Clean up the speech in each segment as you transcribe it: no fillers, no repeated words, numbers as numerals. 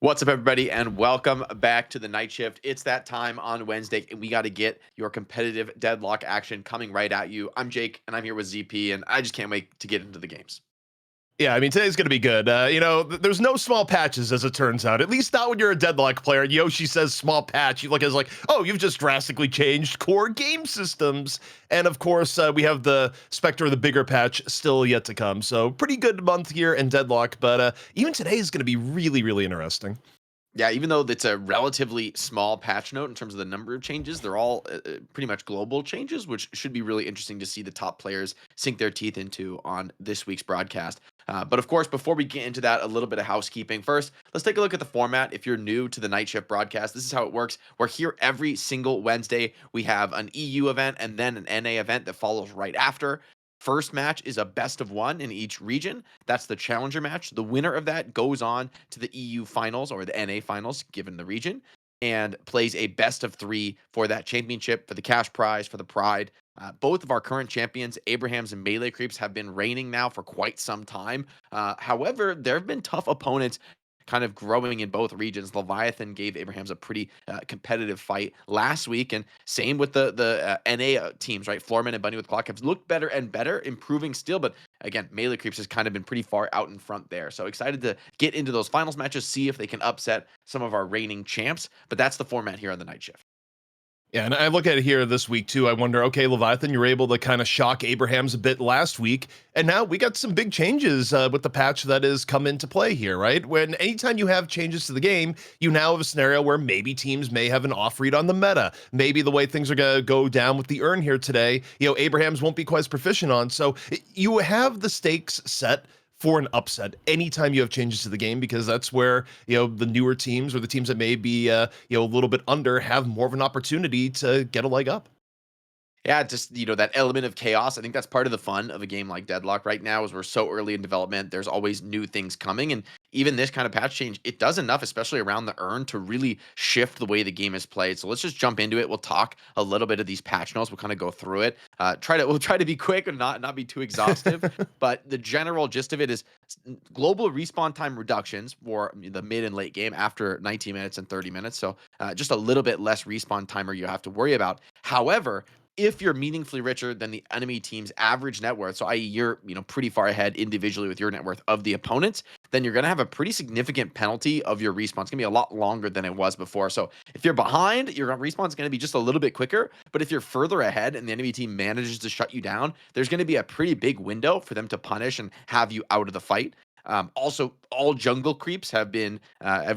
What's up, everybody, and welcome back to the night shift. It's that time on Wednesday, and we got to get your competitive deadlock action coming right at you. I'm Jake, and I'm here with ZP, and I just can't wait to get into the games. Yeah, I mean, today's going to be good. There's no small patches, as it turns out. At least not when you're a Deadlock player. Yoshi says small patch. You look at it like, oh, you've just drastically changed core game systems. And of course, we have the Spectre of the bigger patch still yet to come. So pretty good month here in Deadlock. But even today is going to be really, really interesting. Yeah, even though it's a relatively small patch note in terms of the number of changes, they're all pretty much global changes, which should be really interesting to see the top players sink their teeth into on this week's broadcast. But of course, before we get into that, a little bit of housekeeping. First, let's take a look at the format. If you're new to the night shift broadcast, this is how it works. We're here every single Wednesday. We have an EU event and then an NA event that follows right after. First match is a best of one in each region. That's the challenger match. The winner of that goes on to the EU finals or the NA finals, given the region, and plays a best of three for that championship, for the cash prize, for the pride. Both of our current champions, Abrahams and Melee Creeps, have been reigning now for quite some time. However, there have been tough opponents kind of growing in both regions. Leviathan gave Abrahams a pretty competitive fight last week, and same with the NA teams, right? Floorman and Bunny with Clock have looked better and better, improving still, but again, Melee Creeps has kind of been pretty far out in front there. So excited to get into those finals matches, see if they can upset some of our reigning champs, but that's the format here on the night shift. Yeah, and I look at it here this week too. I wonder, okay, Leviathan, you were able to kind of shock Abrahams a bit last week, and now we got some big changes with the patch that has come into play here, right? When anytime you have changes to the game, you now have a scenario where maybe teams may have an off read on the meta. Maybe the way things are gonna go down with the urn here today, Abrahams won't be quite as proficient on. So you have the stakes set for an upset anytime you have changes to the game, because that's where the newer teams or the teams that may be a little bit under have more of an opportunity to get a leg up. Yeah, just, that element of chaos. I think that's part of the fun of a game like Deadlock right now is we're so early in development. There's always new things coming. And even this kind of patch change, it does enough, especially around the urn, to really shift the way the game is played. So let's just jump into it. We'll talk a little bit of these patch notes. We'll kind of go through it. We'll try to be quick and not be too exhaustive. But the general gist of it is global respawn time reductions for the mid and late game after 19 minutes and 30 minutes. So just a little bit less respawn timer you have to worry about. However, if you're meaningfully richer than the enemy team's average net worth, so i.e. you're pretty far ahead individually with your net worth of the opponents, then you're going to have a pretty significant penalty of your respawn. It's going to be a lot longer than it was before. So if you're behind, your respawn is going to be just a little bit quicker. But if you're further ahead and the enemy team manages to shut you down, there's going to be a pretty big window for them to punish and have you out of the fight. Also, all jungle creeps have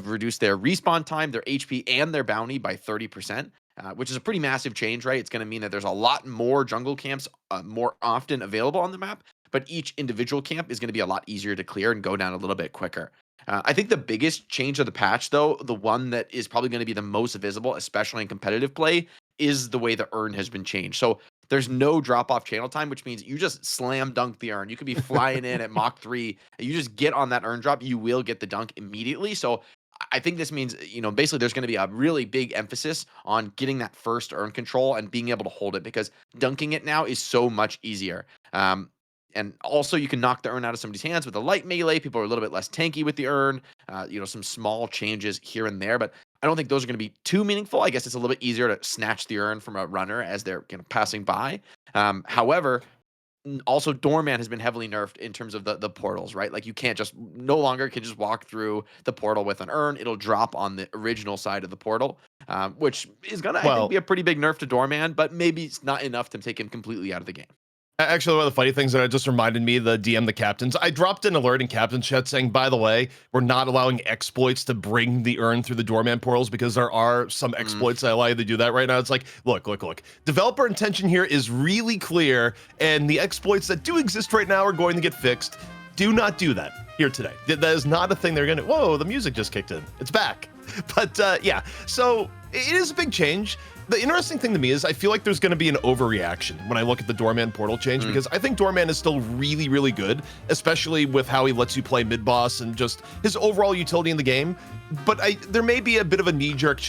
reduced their respawn time, their HP, and their bounty by 30%. Which is a pretty massive change, right? It's going to mean that there's a lot more jungle camps more often available on the map, but each individual camp is going to be a lot easier to clear and go down a little bit quicker. I think the biggest change of the patch, though, the one that is probably going to be the most visible, especially in competitive play, is the way the urn has been changed. So there's no drop-off channel time, which means you just slam dunk the urn. You could be flying in at Mach 3, and you just get on that urn drop, you will get the dunk immediately. So I think this means, basically there's going to be a really big emphasis on getting that first urn control and being able to hold it, because dunking it now is so much easier. And also you can knock the urn out of somebody's hands with a light melee. People are a little bit less tanky with the urn. Some small changes here and there, but I don't think those are going to be too meaningful. I guess it's a little bit easier to snatch the urn from a runner as they're passing by. However, also doorman has been heavily nerfed in terms of the portals, right? Like you can't no longer can just walk through the portal with an urn. It'll drop on the original side of the portal, which is gonna, I think, be a pretty big nerf to doorman, but maybe it's not enough to take him completely out of the game. Actually, one of the funny things that just reminded me, the DM, the captains, I dropped an alert in captain chat saying, by the way, we're not allowing exploits to bring the urn through the doorman portals, because there are some exploits that allow you to do that right now. It's like, look. Developer intention here is really clear, and the exploits that do exist right now are going to get fixed. Do not do that here today. That is not a thing they're going to... Whoa, the music just kicked in. It's back. But yeah, so it is a big change. The interesting thing to me is I feel like there's going to be an overreaction when I look at the Doorman portal change, because I think Doorman is still really, really good, especially with how he lets you play mid-boss and just his overall utility in the game. But there may be a bit of a knee-jerk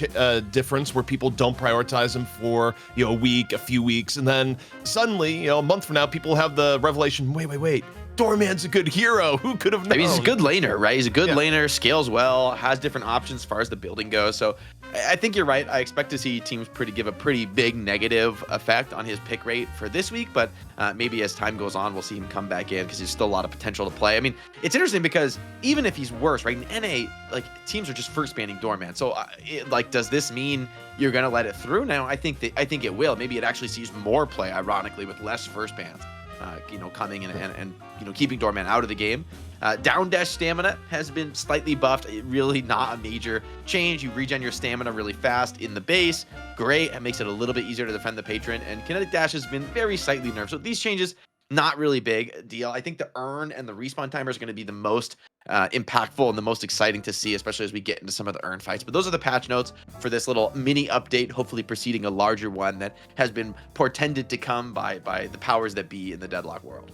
difference where people don't prioritize him for a week, a few weeks, and then suddenly, a month from now, people have the revelation, wait, Doorman's a good hero. Who could have known? I mean, he's a good laner, right? He's a good Yeah. laner, scales well, has different options as far as the building goes. So I think you're right. I expect to see teams give a pretty big negative effect on his pick rate for this week, but maybe as time goes on, we'll see him come back in because there's still a lot of potential to play. I mean, it's interesting because even if he's worse, right, in NA, like teams are just first banning Doorman. So does this mean you're going to let it through? Now, I think it will. Maybe it actually sees more play, ironically, with less first bans. Coming in and keeping Doorman out of the game. Down dash stamina has been slightly buffed. Really not a major change. You regen your stamina really fast in the base. Great. It makes it a little bit easier to defend the patron. And kinetic dash has been very slightly nerfed. So these changes, not really big deal. I think the earn and the respawn timer is going to be the most impactful and the most exciting to see, especially as we get into some of the earn fights. But those are the patch notes for this little mini update, hopefully preceding a larger one that has been portended to come by the powers that be in the Deadlock world.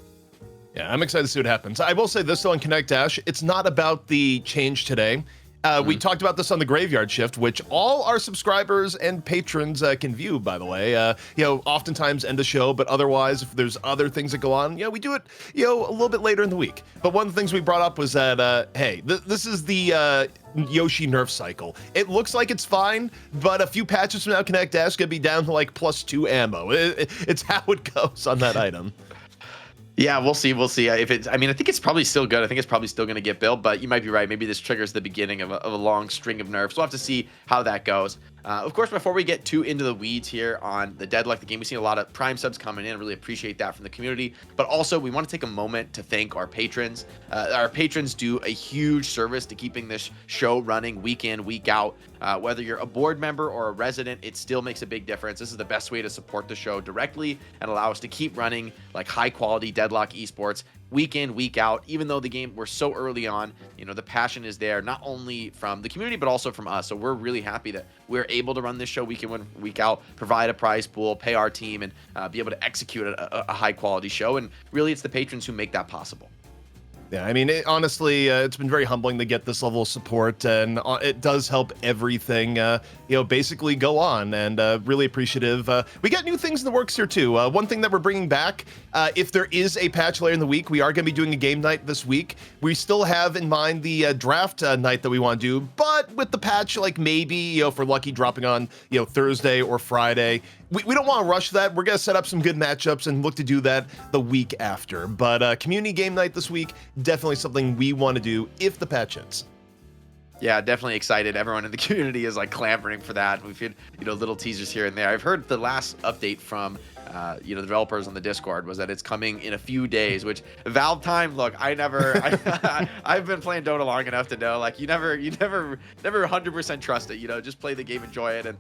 Yeah, I'm excited to see what happens. I will say this though on Connect Dash, it's not about the change today. We talked about this on the Graveyard Shift, which all our subscribers and patrons can view, by the way. Oftentimes end the show, but otherwise, if there's other things that go on, we do it, a little bit later in the week. But one of the things we brought up was that, hey, this is the Yoshi nerf cycle. It looks like it's fine, but a few patches from now, Connect Dash could be down to like +2 ammo. It's how it goes on that item. Yeah, we'll see. We'll see. I think it's probably still good. I think it's probably still going to get built, but you might be right. Maybe this triggers the beginning of a long string of nerfs. We'll have to see how that goes. Of course, before we get too into the weeds here on the Deadlock, the game, we've seen a lot of Prime subs coming in. Really appreciate that from the community. But also, we want to take a moment to thank our patrons. Our patrons do a huge service to keeping this show running week in, week out. Whether you're a board member or a resident, it still makes a big difference. This is the best way to support the show directly and allow us to keep running like high quality Deadlock esports week in, week out. Even though the game, we're so early on, the passion is there, not only from the community, but also from us. So we're really happy that we're able to run this show week in, week out, provide a prize pool, pay our team, and be able to execute a high quality show. And really, it's the patrons who make that possible. Yeah, I mean, honestly, it's been very humbling to get this level of support, and it does help everything, basically go on, and really appreciative. We got new things in the works here, too. One thing that we're bringing back, if there is a patch later in the week, we are going to be doing a game night this week. We still have in mind the draft night that we want to do, but with the patch, like maybe, for lucky, dropping on, Thursday or Friday. We don't want to rush that. We're going to set up some good matchups and look to do that the week after. But community game night this week, definitely something we want to do if the patch hits. Yeah, definitely excited. Everyone in the community is like clamoring for that. We've had, little teasers here and there. I've heard the last update from, the developers on the Discord was that it's coming in a few days, which Valve time, look, I've been playing Dota long enough to know, like, you never 100% trust it, just play the game, enjoy it. And,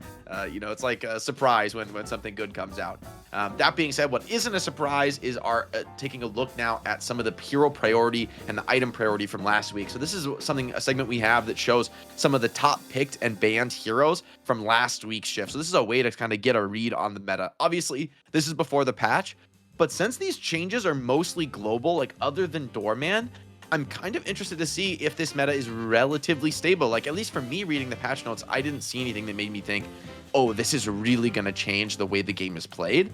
it's like a surprise when something good comes out. That being said, what isn't a surprise is our taking a look now at some of the hero priority and the item priority from last week. So this is a segment we have that shows some of the top picked and banned heroes from last week's shift. So this is a way to kind of get a read on the meta. Obviously, this is before the patch, but since these changes are mostly global, like other than Doorman, I'm kind of interested to see if this meta is relatively stable. Like, at least for me reading the patch notes, I didn't see anything that made me think, oh, this is really going to change the way the game is played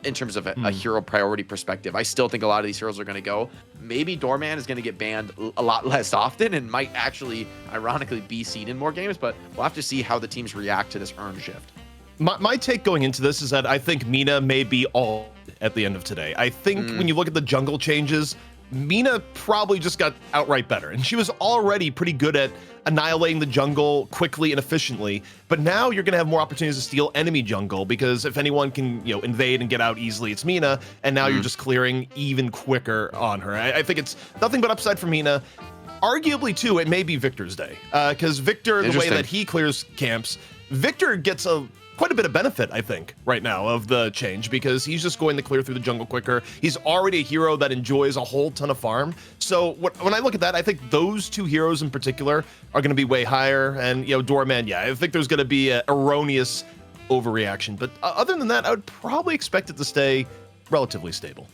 in terms of a hero priority perspective. I still think a lot of these heroes are going to go. Maybe Doorman is going to get banned a lot less often and might actually, ironically, be seen in more games, but we'll have to see how the teams react to this earn shift. My take going into this is that I think Mina may be all at the end of today. I think when you look at the jungle changes, Mina probably just got outright better, and she was already pretty good at annihilating the jungle quickly and efficiently. But now you're going to have more opportunities to steal enemy jungle, because if anyone can, invade and get out easily, it's Mina, and now you're just clearing even quicker on her. I think it's nothing but upside for Mina. Arguably, too, it may be Victor's day, because Victor, the way that he clears camps, Victor gets quite a bit of benefit, I think, right now of the change, because he's just going to clear through the jungle quicker. He's already a hero that enjoys a whole ton of farm. So when I look at that, I think those two heroes in particular are going to be way higher. And, Doorman, yeah, I think there's going to be an erroneous overreaction. But other than that, I would probably expect it to stay relatively stable.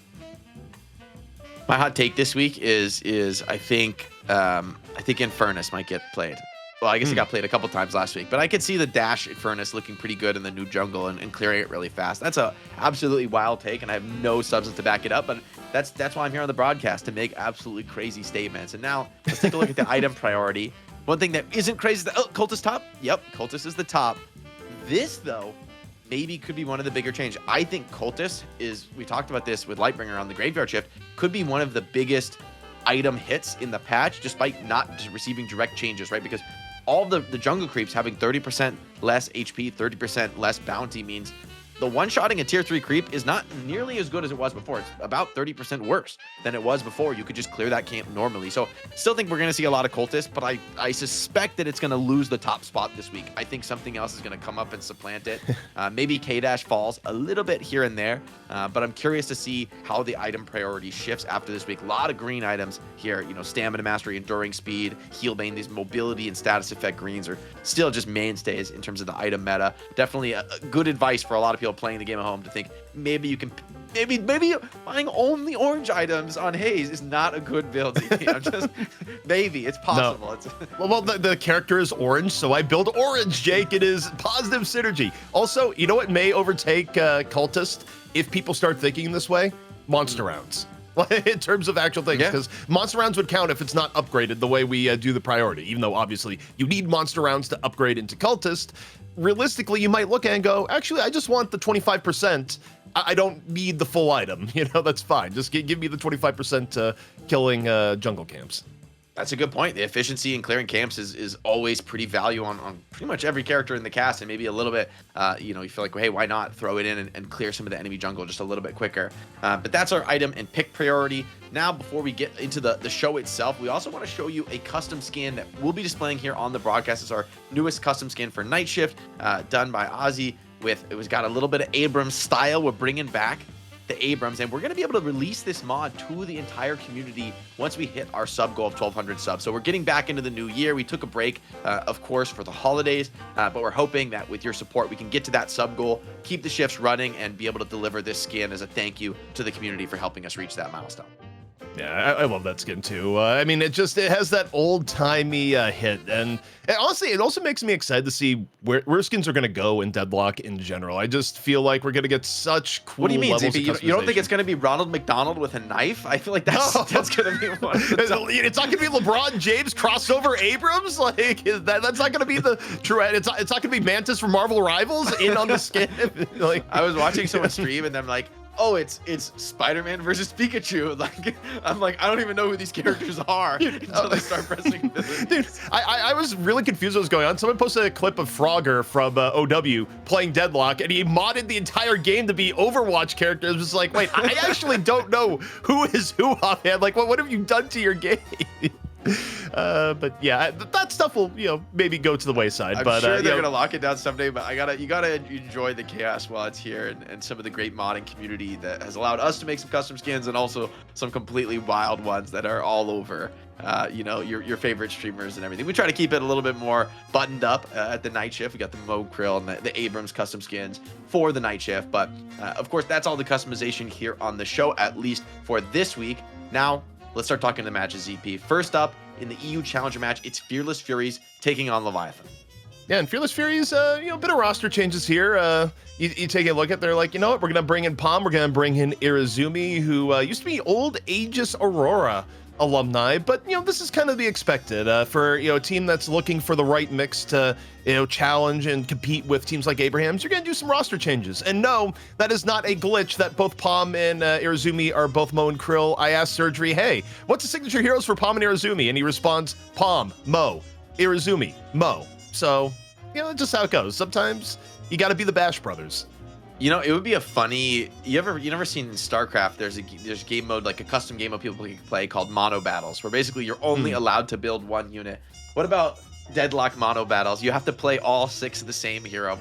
My hot take this week is I think Infernus might get played. Well, I guess it Hmm. got played a couple times last week, but I could see the dash furnace looking pretty good in the new jungle and clearing it really fast. That's a absolutely wild take, and I have no substance to back it up, but that's why I'm here on the broadcast, to make absolutely crazy statements. And now let's take a look at the item priority. One thing that isn't crazy is Cultist top. Yep, Cultist is the top. This, though, maybe could be one of the bigger changes. I think Cultist is, we talked about this with Lightbringer on the Graveyard Shift, could be one of the biggest item hits in the patch, despite not just receiving direct changes, right? Because all the jungle creeps having 30% less HP, 30% less bounty means the one-shotting a tier 3 creep is not nearly as good as it was before. It's about 30% worse than it was before. You could just clear that camp normally. So still think we're going to see a lot of Cultists, but I suspect that it's going to lose the top spot this week. I think something else is going to come up and supplant it. Maybe K-Dash falls a little bit here and there, but I'm curious to see how the item priority shifts after this week. A lot of green items here, you know, Stamina Mastery, Enduring Speed, Healbane, these mobility and status effect greens are still just mainstays in terms of the item meta. Definitely a good advice for a lot of people playing the game at home to think maybe you can maybe buying only orange items on Haze is not a good build. I'm just maybe it's possible. No. It's Well, the character is orange, so I build orange, Jake. It is positive synergy. Also, you know what may overtake Cultist if people start thinking this way? Monster rounds. In terms of actual things, because monster rounds would count if it's not upgraded the way we do the priority, even though obviously you need monster rounds to upgrade into Cultist. Realistically, you might look at it and go, actually, I just want the 25%. I don't need the full item. You know, that's fine. Just give me the 25% killing jungle camps. That's a good point. The efficiency in clearing camps is always pretty value on pretty much every character in the cast, and maybe a little bit, you know, you feel like, well, hey, why not throw it in and clear some of the enemy jungle just a little bit quicker? But that's our item and pick priority. Now, before we get into the show itself, we also want to show you a custom skin that we'll be displaying here on the broadcast. It's our newest custom skin for Night Shift, done by Ozzy. It was got a little bit of Abrams style. We're bringing back the Abrams, and we're going to be able to release this mod to the entire community once we hit our sub goal of 1,200 subs. So we're getting back into the new year. We took a break, of course, for the holidays, but we're hoping that with your support, we can get to that sub goal, keep the shifts running, and be able to deliver this skin as a thank you to the community for helping us reach that milestone. Yeah, I love that skin too. I mean, it has that old-timey hit, and honestly, it also makes me excited to see where skins are going to go in Deadlock in general. I just feel like we're going to get such cool. What do you mean, levels ZP? of You don't think it's going to be Ronald McDonald with a knife? I feel like that's going to be one. It's not going to be LeBron James crossover Abrams. Like that's not going to be the true. It's not going to be Mantis from Marvel Rivals in on the skin. Like I was watching someone stream, and I'm like, oh, it's Spider-Man versus Pikachu. Like, I'm like, I don't even know who these characters are until they start pressing. Dude, I was really confused what was going on. Someone posted a clip of Frogger from OW playing Deadlock, and he modded the entire game to be Overwatch characters. It was like, wait, I actually don't know who is who offhand. Like, what have you done to your game? But yeah, that stuff will, maybe go to the wayside. I'm sure they're gonna lock it down someday. But you gotta enjoy the chaos while it's here, and some of the great modding community that has allowed us to make some custom skins, and also some completely wild ones that are all over. Your favorite streamers and everything. We try to keep it a little bit more buttoned up at the Night Shift. We got the Mo Krill and the Abrams custom skins for the Night Shift. But of course, that's all the customization here on the show, at least for this week. Now, let's start talking the matches, ZP. First up, in the EU Challenger match, it's Fearless Furies taking on Leviathan. Yeah, and Fearless Furies, a bit of roster changes here. You take a look at, they're like, you know what, we're going to bring in Palm, we're going to bring in Irizumi, who used to be old Aegis Aurora alumni, but, this is kind of the expected for, a team that's looking for the right mix to, challenge and compete with teams like Abraham's. You're going to do some roster changes. And no, that is not a glitch that both Palm and Irizumi are both Mo and Krill. I asked Surgery, hey, what's the signature heroes for Palm and Irizumi? And he responds, Palm, Mo, Irizumi, Mo. So, just how it goes. Sometimes you got to be the Bash Brothers. It would be a funny. You never seen in StarCraft? There's a game mode, like a custom game mode people can play called Mono Battles, where basically you're only allowed to build one unit. What about Deadlock Mono Battles? You have to play all 6 of the same hero.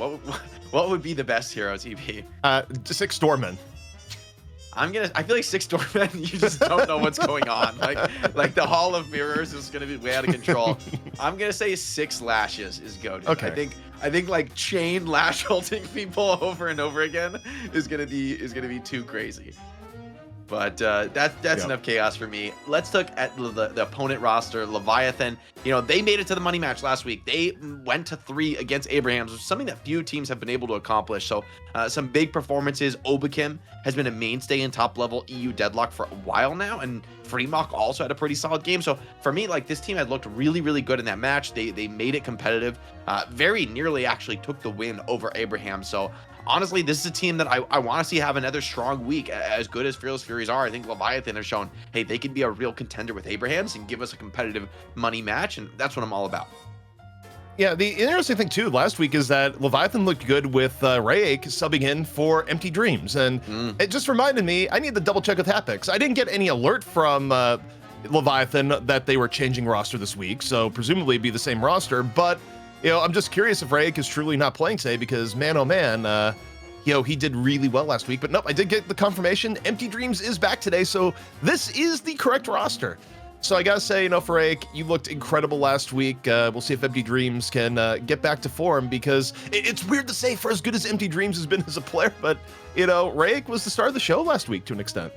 What would be the best hero, TP? 6 Stormen. I feel like 6 Doormen, you just don't know what's going on. Like the Hall of Mirrors is gonna be way out of control. I'm gonna say 6 Lashes is goated. Okay. I think like chain lash holding people over and over again is gonna be too crazy. But that's enough chaos for me. Let's look at the opponent roster. Leviathan They made it to the money match last week. They went to 3 against Abrahams, which is something that few teams have been able to accomplish. So some big performances. Obakim has been a mainstay in top-level EU Deadlock for a while now, and Fremok also had a pretty solid game. So for me, like, this team had looked really, really good in that match. They made it competitive. Very nearly actually took the win over Abraham. So honestly, this is a team that I want to see have another strong week. As good as Fearless Furies are, I think Leviathan have shown, hey, they can be a real contender with Abrahams and give us a competitive money match, and that's what I'm all about. Yeah, the interesting thing too last week is that Leviathan looked good with Rayek subbing in for Empty Dreams, and it just reminded me I need to double check with Hapix. I didn't get any alert from Leviathan that they were changing roster this week, so presumably it'd be the same roster, but I'm just curious if Rayek is truly not playing today because, man, oh man, he did really well last week. But nope, I did get the confirmation. Empty Dreams is back today, so this is the correct roster. So I gotta say, for Rayek, you looked incredible last week. We'll see if Empty Dreams can get back to form because it's weird to say for as good as Empty Dreams has been as a player, but, Rayek was the star of the show last week to an extent.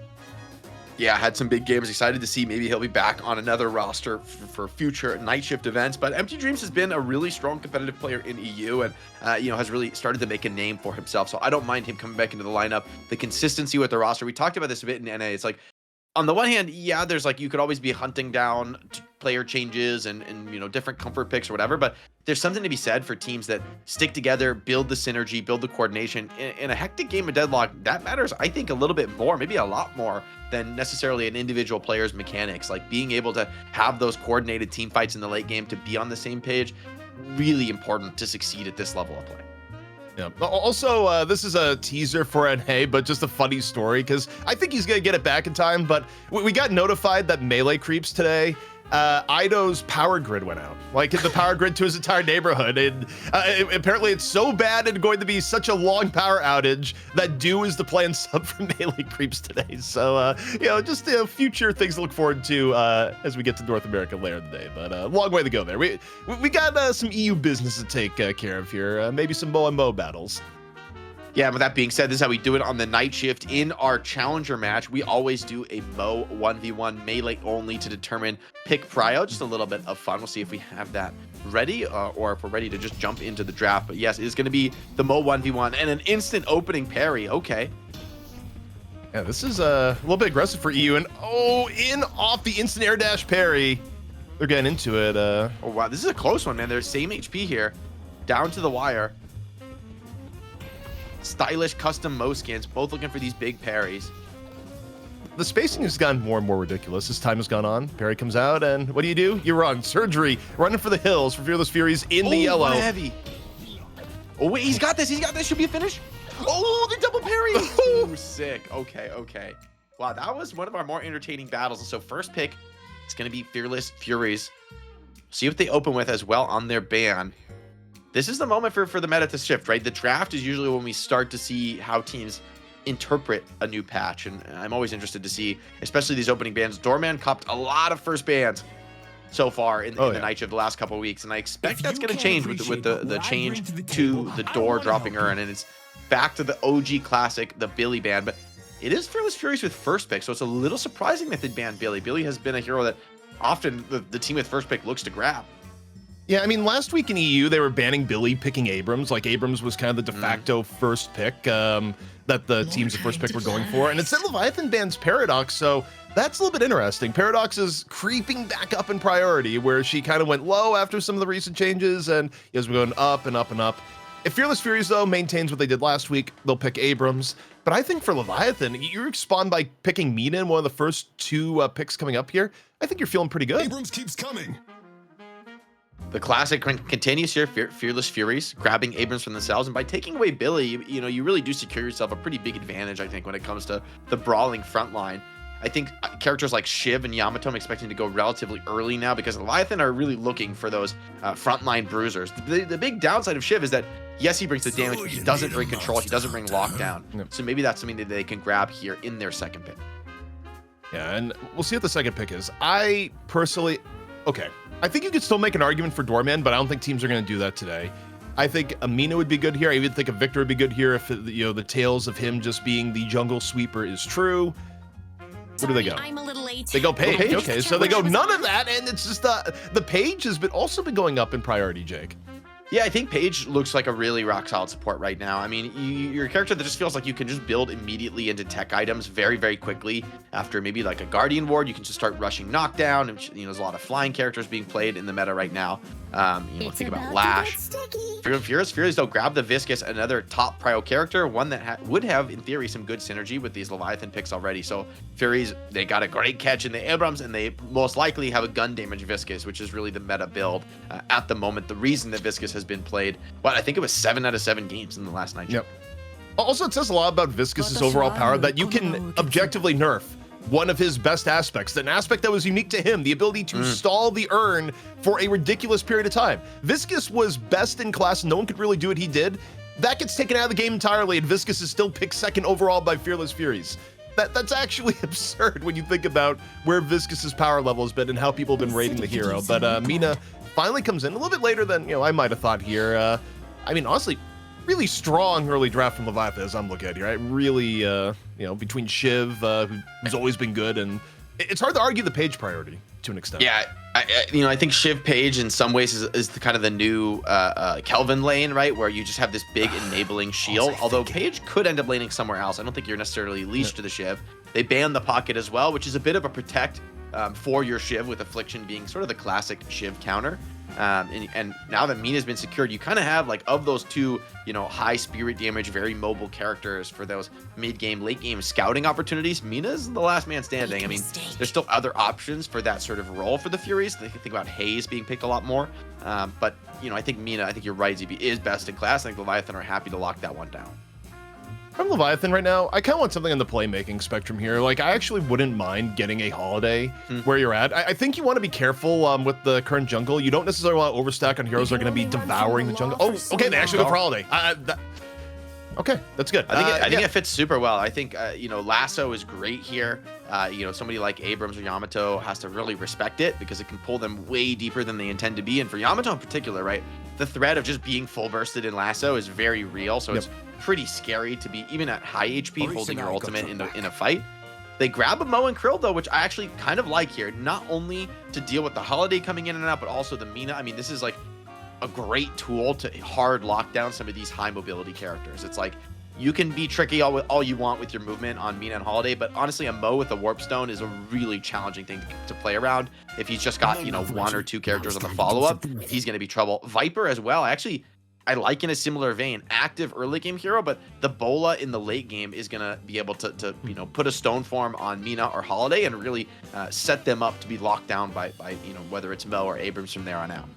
Yeah, had some big games. Excited to see maybe he'll be back on another roster for future night shift events. But Empty Dreams has been a really strong competitive player in EU and, has really started to make a name for himself. So I don't mind him coming back into the lineup. The consistency with the roster. We talked about this a bit in NA. It's like, on the one hand, yeah, there's like, you could always be hunting down player changes and different comfort picks or whatever, but there's something to be said for teams that stick together, build the synergy, build the coordination. In a hectic game of Deadlock, that matters, I think, a little bit more, maybe a lot more than necessarily an individual player's mechanics. Like being able to have those coordinated team fights in the late game, to be on the same page, really important to succeed at this level of play. Yeah. Also, this is a teaser for NA, but just a funny story because I think he's going to get it back in time. But we got notified that Melee creeps today. Ido's power grid went out, like the power grid to his entire neighborhood. And apparently it's so bad and going to be such a long power outage that Do is the planned sub for Melee creeps today. So, just future things to look forward to as we get to North America later in the day. But long way to go there. We got some EU business to take care of here. Maybe some Mo and Mo battles. Yeah, with that being said, this is how we do it on the night shift. In our challenger match, we always do a Mo 1v1 melee only to determine pick prio. Just a little bit of fun. We'll see if we have that ready or if we're ready to just jump into the draft. But yes, it is going to be the Mo 1v1 and an instant opening parry. Okay. Yeah, this is a little bit aggressive for EU. And in off the instant air dash parry. They're getting into it. Oh, wow. This is a close one, man. They're same HP here. Down to the wire. Stylish custom Mo skins, both looking for these big parries. The spacing has gotten more and more ridiculous as time has gone on. Parry comes out, and what do? You run. Surgery. Running for the hills for Fearless Furies in the yellow. Heavy. Oh, wait, he's got this. Should be a finish. Oh, the double parry. Ooh, sick. Okay. Wow, that was one of our more entertaining battles. And so first pick, it's going to be Fearless Furies. See what they open with as well on their ban. This is the moment for the meta to shift, right? The draft is usually when we start to see how teams interpret a new patch, and I'm always interested to see, especially these opening bans. Doorman copped a lot of first bans so far in the night shift the last couple of weeks, and I expect that's going to change with the change to the door dropping urn, and it's back to the OG classic, the Billy ban. But it is Fearless Furies with first pick, so it's a little surprising that they banned Billy. Billy has been a hero that often the team with first pick looks to grab. Yeah, I mean, last week in EU, they were banning Billy, picking Abrams. Like, Abrams was kind of the de facto first pick that the teams of first pick were going for. And instead, Leviathan bans Paradox, so that's a little bit interesting. Paradox is creeping back up in priority, where she kind of went low after some of the recent changes, and has been going up and up and up. If Fearless Furies, though, maintains what they did last week, they'll pick Abrams. But I think for Leviathan, you spawned by picking Mina in one of the first two picks coming up here. I think you're feeling pretty good. Abrams keeps coming. The classic continues here, Fearless Furies, grabbing Abrams from themselves. And by taking away Billy, you really do secure yourself a pretty big advantage, I think, when it comes to the brawling front line. I think characters like Shiv and Yamato I'm expecting to go relatively early now because Leviathan are really looking for those frontline bruisers. The big downside of Shiv is that, yes, he brings the damage, but he doesn't bring control, he doesn't bring lockdown. So maybe that's something that they can grab here in their second pick. Yeah, and we'll see what the second pick is. I personally... Okay, I think you could still make an argument for Doorman, but I don't think teams are going to do that today. I think Amina would be good here. I even think a Victor would be good here if the tales of him just being the jungle sweeper is true. Where do they go? I'm a little late. They go Page. Page. Okay, so they go none of that, and it's just the Page has been also been going up in priority, Jake. Yeah, I think Paige looks like a really rock solid support right now. I mean, you're a character that just feels like you can just build immediately into tech items very, very quickly. After maybe like a Guardian Ward, you can just start rushing knockdown. And there's a lot of flying characters being played in the meta right now. Think about Lash. Furies, though, grab the Viscous, another top prio character, one that would have, in theory, some good synergy with these Leviathan picks already. So Furies, they got a great catch in the Abrams, and they most likely have a gun damage Viscous, which is really the meta build at the moment. The reason that Viscous has been played, I think it was 7 out of 7 games in the last 9. Yep. Also, it says a lot about Viscous's overall power that you can objectively nerf one of his best aspects, an aspect that was unique to him, the ability to stall the urn for a ridiculous period of time. Viscous was best in class. No one could really do what he did. That gets taken out of the game entirely, and Viscous is still picked second overall by Fearless Furies. That's actually absurd when you think about where Viscous's power level has been and how people have been rating the hero. But Mina finally comes in a little bit later than I might have thought here. I mean, honestly, really strong early draft from Leviathan as I'm looking at here. I really, between Shiv, who's always been good, and it's hard to argue the Page priority to an extent. Yeah, I think Shiv Page in some ways is kind of the new Kelvin lane, right? Where you just have this big enabling shield. Although Page could end up laning somewhere else. I don't think you're necessarily leashed to the Shiv. They banned the pocket as well, which is a bit of a protect for your Shiv, with Affliction being sort of the classic Shiv counter. And now that Mina's been secured, you kind of have like of those two, high spirit damage, very mobile characters for those mid-game, late-game scouting opportunities. Mina's the last man standing. I mean, there's still other options for that sort of role for the Furies. They think about Hayes being picked a lot more. But I think Mina, I think you're right, ZB is best in class. I think Leviathan are happy to lock that one down. From Leviathan right now, I kind of want something on the playmaking spectrum here. Like, I actually wouldn't mind getting a Holiday where you're at. I think you want to be careful with the current jungle. You don't necessarily want to overstack on heroes that are going to be devouring the jungle. Oh, okay, they actually go for Holiday. Okay, that's good. I think it fits super well. I think, Lasso is great here. Somebody like Abrams or Yamato has to really respect it because it can pull them way deeper than they intend to be. And for Yamato in particular, right, the threat of just being full bursted in Lasso is very real. So it's pretty scary to be, even at high HP, holding your ultimate in a fight. They grab a Mo and Krill, though, which I actually kind of like here, not only to deal with the Holiday coming in and out, but also the Mina. I mean, this is like a great tool to hard lock down some of these high mobility characters. It's like, you can be tricky all you want with your movement on Mina and Holiday, but honestly, a Mo with a Warp Stone is a really challenging thing to play around. If he's just got, one or two characters on the follow-up, he's going to be trouble. Viper as well. I like in a similar vein, active early game hero, but the Bola in the late game is going to be able to put a stone form on Mina or Holiday and really set them up to be locked down by whether it's Mo or Abrams from there on out.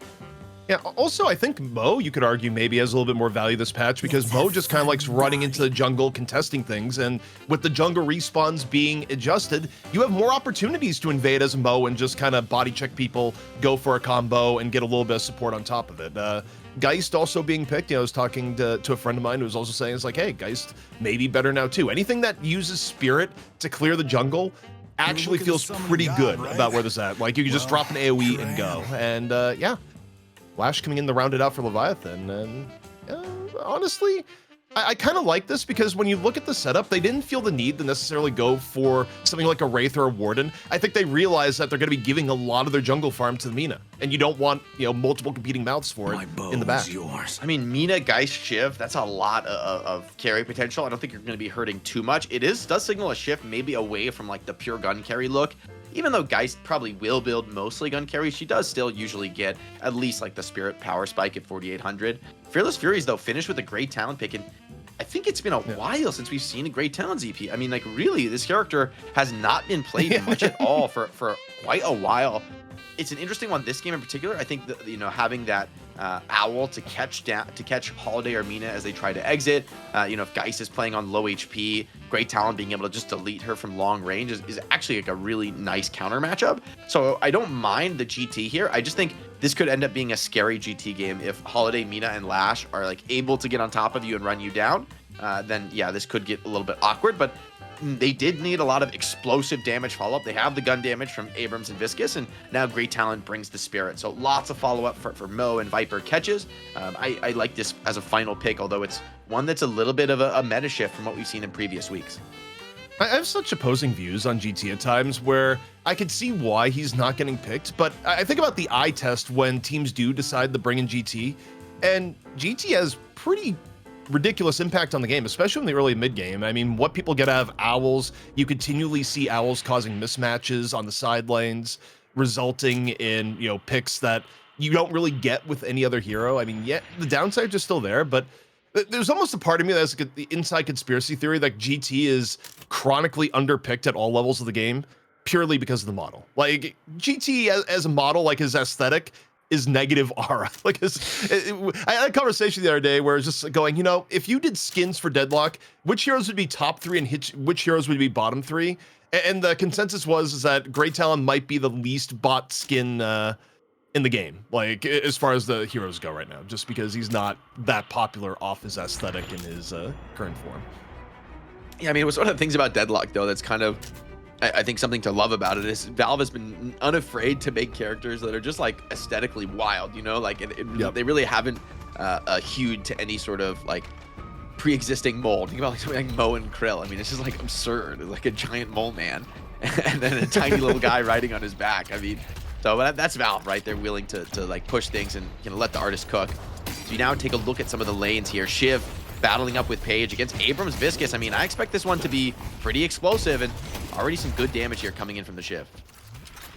Yeah, also, I think Mo, you could argue, maybe has a little bit more value this patch because Mo just kind of likes running into the jungle, contesting things, and with the jungle respawns being adjusted, you have more opportunities to invade as Mo and just kind of body check people, go for a combo, and get a little bit of support on top of it. Geist also being picked. I was talking to a friend of mine who was also saying, it's like, hey, Geist may be better now too. Anything that uses Spirit to clear the jungle actually feels pretty good about where this is at. Like, you can just drop an AoE and go. And yeah. Lash coming in to round it out for Leviathan, and honestly, I kind of like this because when you look at the setup, they didn't feel the need to necessarily go for something like a Wraith or a Warden. I think they realized that they're going to be giving a lot of their jungle farm to Mina, and you don't want multiple competing mouths for it in the back. I mean, Mina, Geist, Shiv, that's a lot of carry potential. I don't think you're going to be hurting too much. It does signal a shift maybe away from like the pure gun carry look. Even though Geist probably will build mostly gun carry, she does still usually get at least like the Spirit power spike at 4,800. Fearless Furies, though, finished with a great talent pick, and I think it's been a while since we've seen a great talent ZP. I mean, like, really, this character has not been played much at all for quite a while. It's an interesting one, this game in particular. I think that, having that owl to catch Holiday or Mina as they try to exit. If Geist is playing on low HP, great talent being able to just delete her from long range is actually like a really nice counter matchup. So I don't mind the GT here. I just think this could end up being a scary GT game if Holiday, Mina, and Lash are like able to get on top of you and run you down. Then yeah, this could get a little bit awkward, but they did need a lot of explosive damage follow-up. They have the gun damage from Abrams and Viscous, and now Great Talent brings the Spirit. So lots of follow-up for Mo and Viper catches. I like this as a final pick, although it's one that's a little bit of a meta shift from what we've seen in previous weeks. I have such opposing views on GT at times where I could see why he's not getting picked, but I think about the eye test when teams do decide to bring in GT, and GT has pretty ridiculous impact on the game, especially in the early mid game. I mean, what people get out of Owls, you continually see Owls causing mismatches on the side lanes, resulting in, picks that you don't really get with any other hero. I mean, yeah, the downsides are still there, but there's almost a part of me that's like the inside conspiracy theory that GT is chronically underpicked at all levels of the game purely because of the model. Like GT as a model, like his aesthetic is negative aura. Like I had a conversation the other day where it's just going, if you did skins for Deadlock, which heroes would be top 3 and which heroes would be bottom 3? And the consensus was that Great Talon might be the least bought skin in the game, like as far as the heroes go right now, just because he's not that popular off his aesthetic in his current form. Yeah, I mean, it was one of the things about Deadlock, though, that's kind of, I think something to love about it is Valve has been unafraid to make characters that are just like aesthetically wild, like Yep. they really haven't hewed to any sort of like pre-existing mold. Think about like something like Mo and Krill. I mean, it's just like absurd. It's like a giant mole man and then a tiny little guy riding on his back. I mean, so that's Valve, right? They're willing to like push things and let the artist cook. So you now take a look at some of the lanes here. Shiv battling up with Paige against Abrams Viscus. I mean, I expect this one to be pretty explosive and already some good damage here coming in from the Shiv.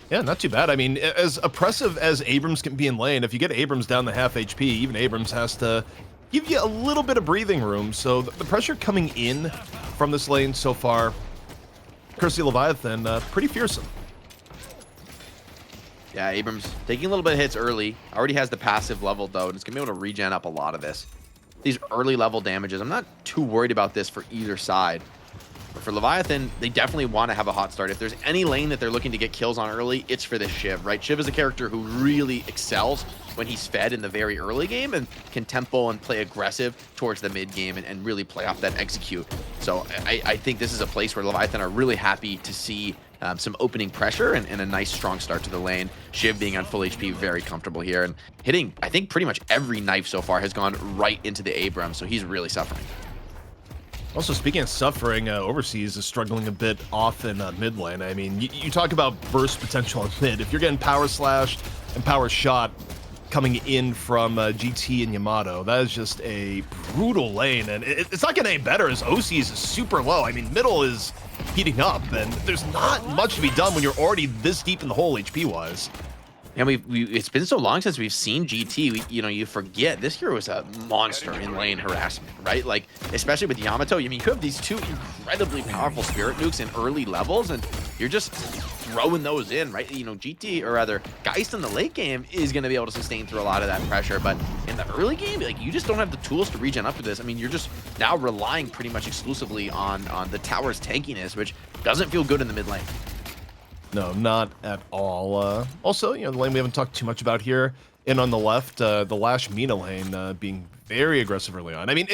Yeah, not too bad. I mean, as oppressive as Abrams can be in lane, if you get Abrams down to half HP, even Abrams has to give you a little bit of breathing room. So the pressure coming in from this lane so far, courtesy Leviathan, pretty fearsome. Yeah, Abrams taking a little bit of hits early. Already has the passive level, though, and it's going to be able to regen up a lot of this. These early level damages, I'm not too worried about this for either side. But for Leviathan, they definitely want to have a hot start. If there's any lane that they're looking to get kills on early, it's for this Shiv, right? Shiv is a character who really excels when he's fed in the very early game and can tempo and play aggressive towards the mid game and really play off that execute. So I think this is a place where Leviathan are really happy to see some opening pressure and a nice strong start to the lane. Shiv being on full HP, very comfortable here and hitting, I think pretty much every knife so far has gone right into the Abrams, so he's really suffering. Also, speaking of suffering, Overseas is struggling a bit off in mid lane. I mean, you talk about burst potential on mid. If you're getting power slashed and power shot coming in from GT and Yamato, that is just a brutal lane. And it's not getting any better as OCs is super low. I mean, middle is heating up, and there's not much to be done when you're already this deep in the hole HP-wise. And it's been so long since we've seen GT. You forget this hero is a monster in lane harassment, right? Like, especially with Yamato. I mean, you have these two incredibly powerful spirit nukes in early levels, and you're just throwing those in, right? GT, or rather, Geist in the late game is going to be able to sustain through a lot of that pressure, but in the early game, like, you just don't have the tools to regen up to this. I mean, you're just now relying pretty much exclusively on the tower's tankiness, which doesn't feel good in the mid lane. No, not at all. Also, the lane we haven't talked too much about here, and on the left, the Lash Mina lane being very aggressive early on. I mean,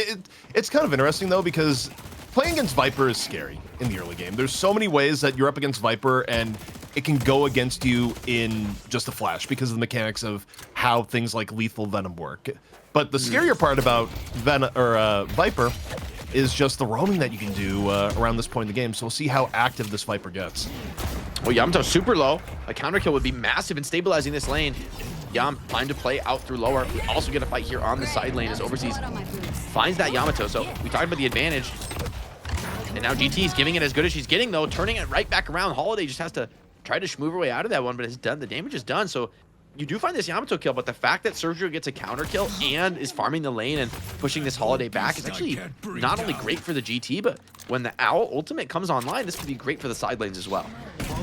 it's kind of interesting, though, because playing against Viper is scary in the early game. There's so many ways that you're up against Viper, and it can go against you in just a flash because of the mechanics of how things like Lethal Venom work. But the scarier part about Viper is just the roaming that you can do around this point in the game. So we'll see how active this Viper gets. Well, Yamato's super low. A counter kill would be massive in stabilizing this lane. Yam trying to play out through lower. We also get a fight here on the side lane as Overseas finds that Yamato. So we talked about the advantage. And now GT is giving it as good as she's getting, though, turning it right back around. Holiday just has to try to schmoove her way out of that one, but it's done. The damage is done. So you do find this Yamato kill, but the fact that Sergio gets a counter kill and is farming the lane and pushing this Holiday back is actually not only great for the GT, but when the Owl ultimate comes online, this could be great for the side lanes as well.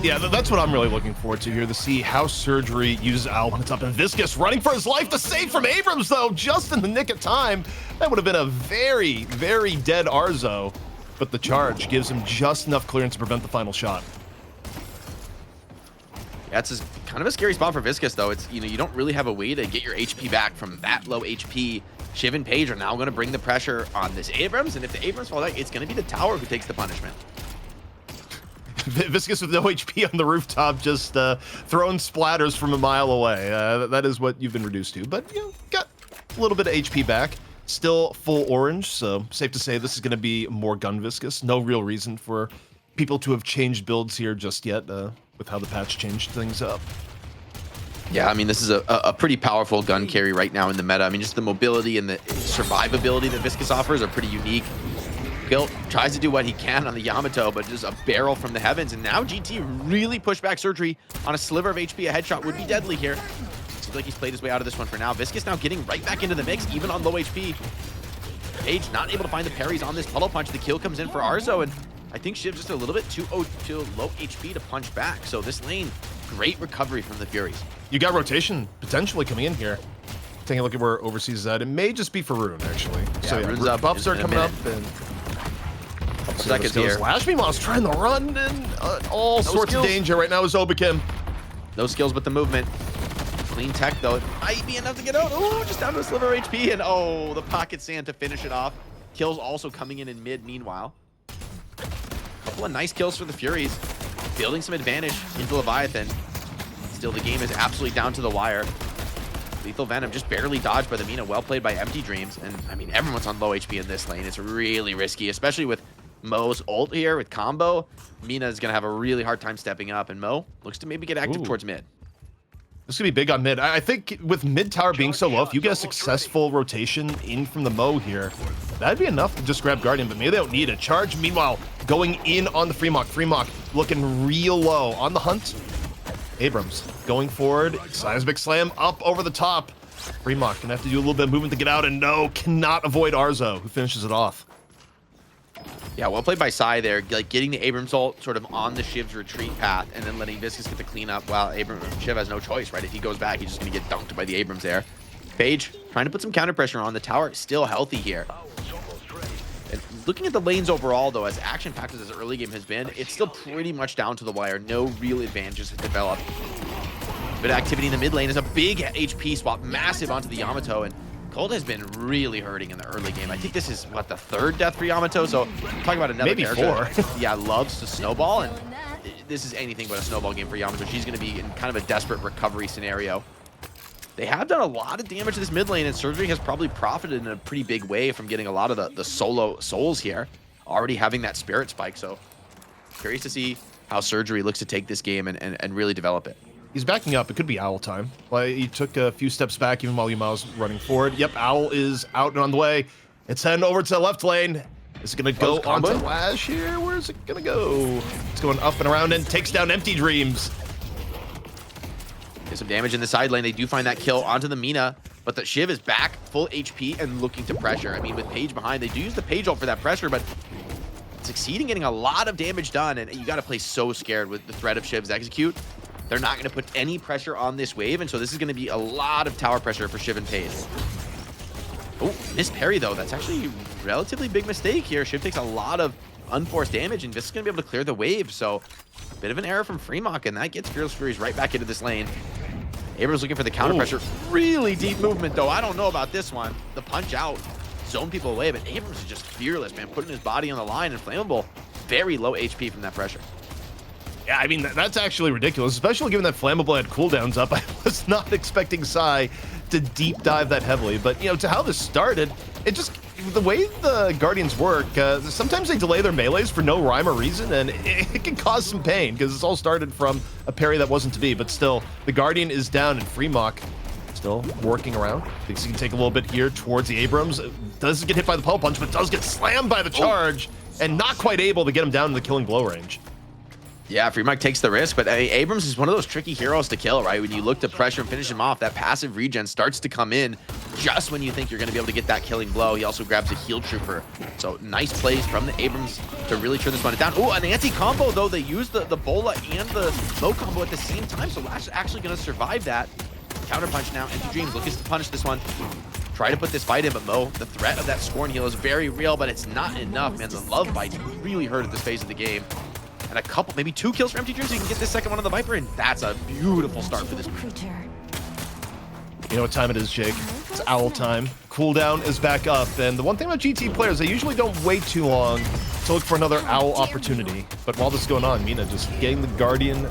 Yeah, that's what I'm really looking forward to here, to see how Surgery uses Owl when it's up. And Viscus running for his life to save from Abrams, though, just in the nick of time. That would have been a very, very dead Arzo, but the charge gives him just enough clearance to prevent the final shot. Yeah, it's kind of a scary spot for Viscus, though. It's, you don't really have a way to get your HP back from that low HP. Shiv and Paige are now going to bring the pressure on this Abrams, and if the Abrams fall back, it's going to be the tower who takes the punishment. Viscus with no HP on the rooftop, just throwing splatters from a mile away. That is what you've been reduced to, but got a little bit of HP back. Still full orange, so safe to say this is going to be more gun Viscus. No real reason for people to have changed builds here just yet with how the patch changed things up. Yeah, I mean, this is a pretty powerful gun carry right now in the meta. I mean, just the mobility and the survivability that Viscous offers are pretty unique. Guilt tries to do what he can on the Yamato, but just a barrel from the heavens. And now GT really pushed back Surgery on a sliver of HP. A headshot would be deadly here. Seems like he's played his way out of this one for now. Viscous now getting right back into the mix, even on low HP. Page not able to find the parries on this puddle punch. The kill comes in for Arzo, and I think Shiv's just a little bit too low HP to punch back. So this lane, great recovery from the Furies. You got rotation potentially coming in here. Taking a look at where Overseas is at. It may just be for Rune, actually. Yeah, so Rune's up buffs are in a coming up. minute. And Couple seconds here. Lash meanwhile trying to run and all sorts of danger right now is Obikim. No skills but the movement. Clean tech though. It might be enough to get out. Oh, just down to a sliver of HP, and oh, the pocket sand to finish it off. Kills also coming in mid meanwhile. Couple of nice kills for the Furies. Building some advantage into Leviathan. Still, the game is absolutely down to the wire. Lethal Venom just barely dodged by the Mina. Well played by Empty Dreams. And I mean, everyone's on low HP in this lane. It's really risky, especially with Mo's ult here with combo. Mina is going to have a really hard time stepping up, and Mo looks to maybe get active towards mid. This could be big on mid. I think with mid tower being so low, if you get a successful rotation in from the Mo here, that'd be enough to just grab Guardian, but maybe they don't need a charge. Meanwhile, going in on the Fremok. Fremok looking real low on the hunt. Abrams going forward. Seismic Slam up over the top. Fremok gonna have to do a little bit of movement to get out, and no, cannot avoid Arzo, who finishes it off. Yeah, well played by Sai there, like getting the Abrams ult sort of on the Shiv's retreat path and then letting Viscous get the cleanup while Shiv has no choice, right? If he goes back, he's just going to get dunked by the Abrams there. Page trying to put some counter pressure on. The tower is still healthy here. And looking at the lanes overall, though, as action-packed as this early game has been, it's still pretty much down to the wire. No real advantages have developed. Bit of activity in the mid lane is a big HP swap, massive onto the Yamato, and Cold has been really hurting in the early game. I think this is, what, the third death for Yamato? So, talking about another maybe character. 4. Yeah, loves to snowball, and this is anything but a snowball game for Yamato. She's going to be in kind of a desperate recovery scenario. They have done a lot of damage to this mid lane, and Surgery has probably profited in a pretty big way from getting a lot of the solo souls here, already having that spirit spike. So, curious to see how Surgery looks to take this game and really develop it. He's backing up. It could be Owl time. Well, he took a few steps back even while Yumao's running forward. Yep, Owl is out and on the way. It's heading over to the left lane. It's going to go onto Lash here. Where's it going to go? It's going up and around and takes down Empty Dreams. Get some damage in the side lane. They do find that kill onto the Mina, but the Shiv is back, full HP, and looking to pressure. I mean, with Page behind, they do use the Page ult for that pressure, but succeeding getting a lot of damage done, and you got to play so scared with the threat of Shiv's execute. They're not going to put any pressure on this wave, and so this is going to be a lot of tower pressure for Shiv and Page. Oh, missed parry, though. That's actually a relatively big mistake here. Shiv takes a lot of unforced damage, and this is going to be able to clear the wave, so bit of an error from Fremok, and that gets Fearless Furies right back into this lane. Abrams looking for the counter pressure. Really deep movement, though. I don't know about this one. The punch out, zone people away, but Abrams is just fearless, man, putting his body on the line, and Flammable, very low HP from that pressure. Yeah, I mean, that's actually ridiculous, especially given that Flammable had cooldowns up. I was not expecting Sai to deep dive that heavily, but, you know, to how this started, it just, the way the Guardians work, sometimes they delay their melees for no rhyme or reason, and it can cause some pain, because it's all started from a parry that wasn't to be, but still, the Guardian is down, and Fremok still working around. Thinks he can take a little bit here towards the Abrams. Doesn't get hit by the pull punch, but does get slammed by the charge, and not quite able to get him down to the killing blow range. Yeah, Fremok takes the risk, but Abrams is one of those tricky heroes to kill, right? When you look to pressure and finish him off, that passive regen starts to come in just when you think you're going to be able to get that killing blow. He also grabs a heal trooper. So nice plays from the Abrams to really turn this one down. Oh, an anti-combo, though. They use the Bola and the low combo at the same time, so Lash is actually going to survive that. Counter punch now. Empty Dreams looking to punish this one. Try to put this fight in, but Mo, the threat of that Scorn heal is very real, but it's not enough, man. The love bite really hurt at this phase of the game. And a couple, maybe 2 kills for Empty Dreams so you can get this second one on the Viper, and that's a beautiful start for this creature. You know what time it is, Jake? It's Owl time. Cooldown is back up, and the one thing about GT players, they usually don't wait too long to look for another Owl opportunity. But while this is going on, Mina just getting the Guardian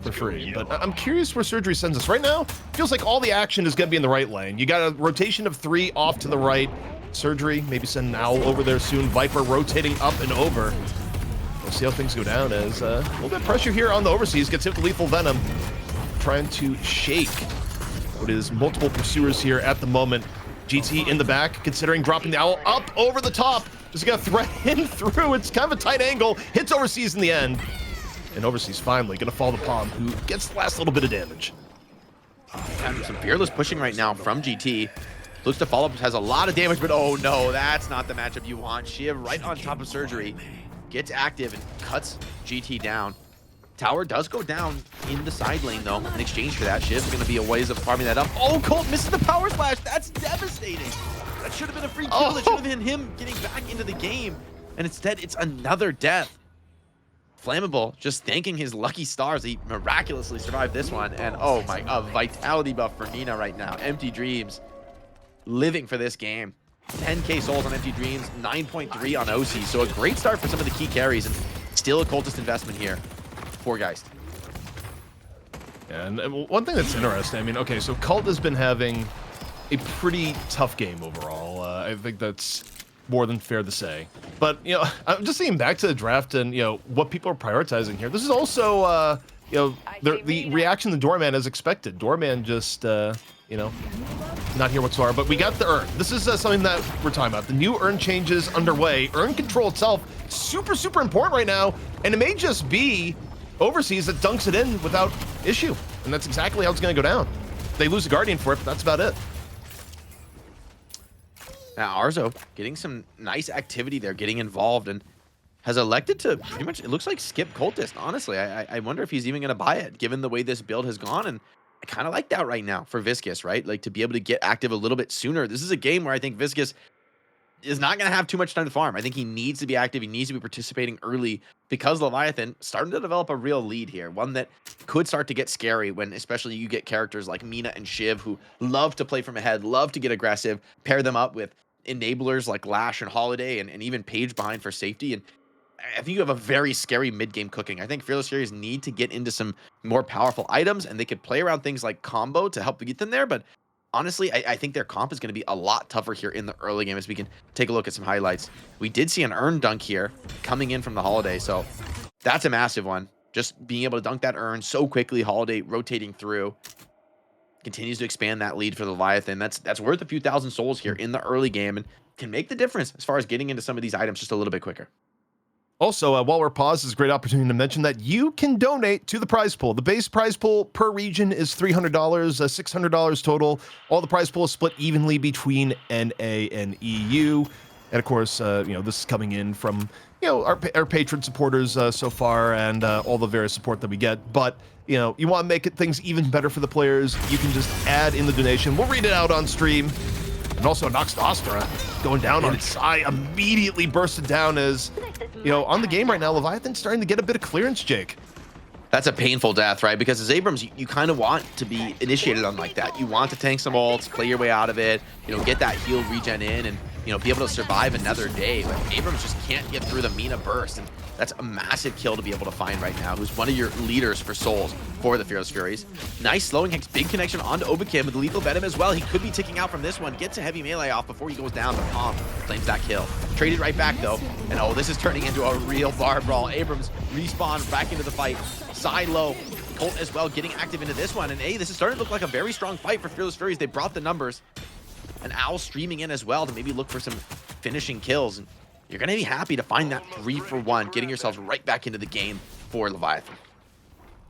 for free. But I'm curious where Surgery sends us. Right now, feels like all the action is going to be in the right lane. You got a rotation of 3 off to the right. Surgery, maybe send an Owl over there soon. Viper rotating up and over. We'll see how things go down as a little bit of pressure here on the Overseas. Gets hit with lethal venom. Trying to shake what is multiple pursuers here at the moment. GT in the back, considering dropping the owl up over the top. Just gonna thread him through. It's kind of a tight angle. Hits Overseas in the end. And Overseas finally gonna fall to Palm, who gets the last little bit of damage. And some fearless pushing right now from GT. Looks to follow up, has a lot of damage, but oh no, that's not the matchup you want. Shiv right on top of Surgery. Gets active and cuts GT down. Tower does go down in the side lane, though. In exchange for that, Shiv's going to be a ways of farming that up. Oh, Colt misses the power slash. That's devastating. That should have been a free kill. That should have been him getting back into the game. And instead, it's another death. Flammable just thanking his lucky stars. He miraculously survived this one. And oh my, a vitality buff for Nina right now. Empty Dreams living for this game. 10k souls on Empty Dreams, 9.3 on OC. So a great start for some of the key carries, and still a cultist investment here for Geist. Yeah, and one thing that's interesting, I mean, okay, so Cult has been having a pretty tough game overall. I think that's more than fair to say. But, you know, I'm just thinking back to the draft and, you know, what people are prioritizing here. This is also, you know, the reaction to Doorman as expected. Doorman just, you know, not here whatsoever, but we got the urn. This is something that we're talking about. The new urn changes underway. Urn control itself, super important right now, and it may just be Overseas that dunks it in without issue, and that's exactly how it's going to go down. They lose a Guardian for it, but that's about it. Now Arzo getting some nice activity there, getting involved, and has elected to pretty much, it looks like, skip Cultist. Honestly, I wonder if he's even going to buy it, given the way this build has gone, and I kind of like that right now for Viscus, right? Like, to be able to get active a little bit sooner. This is a game where I think Viscus is not going to have too much time to farm. I think he needs to be active. He needs to be participating early, because Leviathan starting to develop a real lead here. One that could start to get scary when especially you get characters like Mina and Shiv who love to play from ahead, love to get aggressive, pair them up with enablers like Lash and Holiday and even Page behind for safety. And I think you have a very scary mid-game cooking. I think Fearless Furies need to get into some more powerful items, and they could play around things like combo to help get them there. But honestly, I think their comp is going to be a lot tougher here in the early game, as we can take a look at some highlights. We did see an urn dunk here coming in from the Holiday, so that's a massive one. Just being able to dunk that urn so quickly, Holiday rotating through, continues to expand that lead for the Leviathan. That's worth a few thousand souls here in the early game, and can make the difference as far as getting into some of these items just a little bit quicker. Also, while we're paused, it's a great opportunity to mention that you can donate to the prize pool. The base prize pool per region is $300, $600 total. All the prize pool is split evenly between NA and EU. And of course, you know, this is coming in from, you know, our patron supporters so far, and all the various support that we get. But, you know, you want to make things even better for the players, you can just add in the donation. We'll read it out on stream. And also Nox Nostra going down on Sai, immediately bursted down as, you know, on the game right now, Leviathan's starting to get a bit of clearance, Jake. That's a painful death, right? Because as Abrams, you kind of want to be initiated on like that. You want to tank some ults, play your way out of it, you know, get that heal regen in, and, you know, be able to survive another day. But Abrams just can't get through the Mina burst, and that's a massive kill to be able to find right now, who's one of your leaders for souls for the Fearless Furies. Nice slowing Hex, big connection onto Obakim with lethal venom as well. He could be ticking out from this one, gets a heavy melee off before he goes down, but Palm claims that kill. Traded right back though, and oh, this is turning into a real bar brawl. Abrams respawn back into the fight. Side low, Colt as well getting active into this one, and hey, this is starting to look like a very strong fight for Fearless Furies. They brought the numbers, and Owl streaming in as well to maybe look for some finishing kills, and you're going to be happy to find that 3-for-1, getting yourselves right back into the game for Leviathan.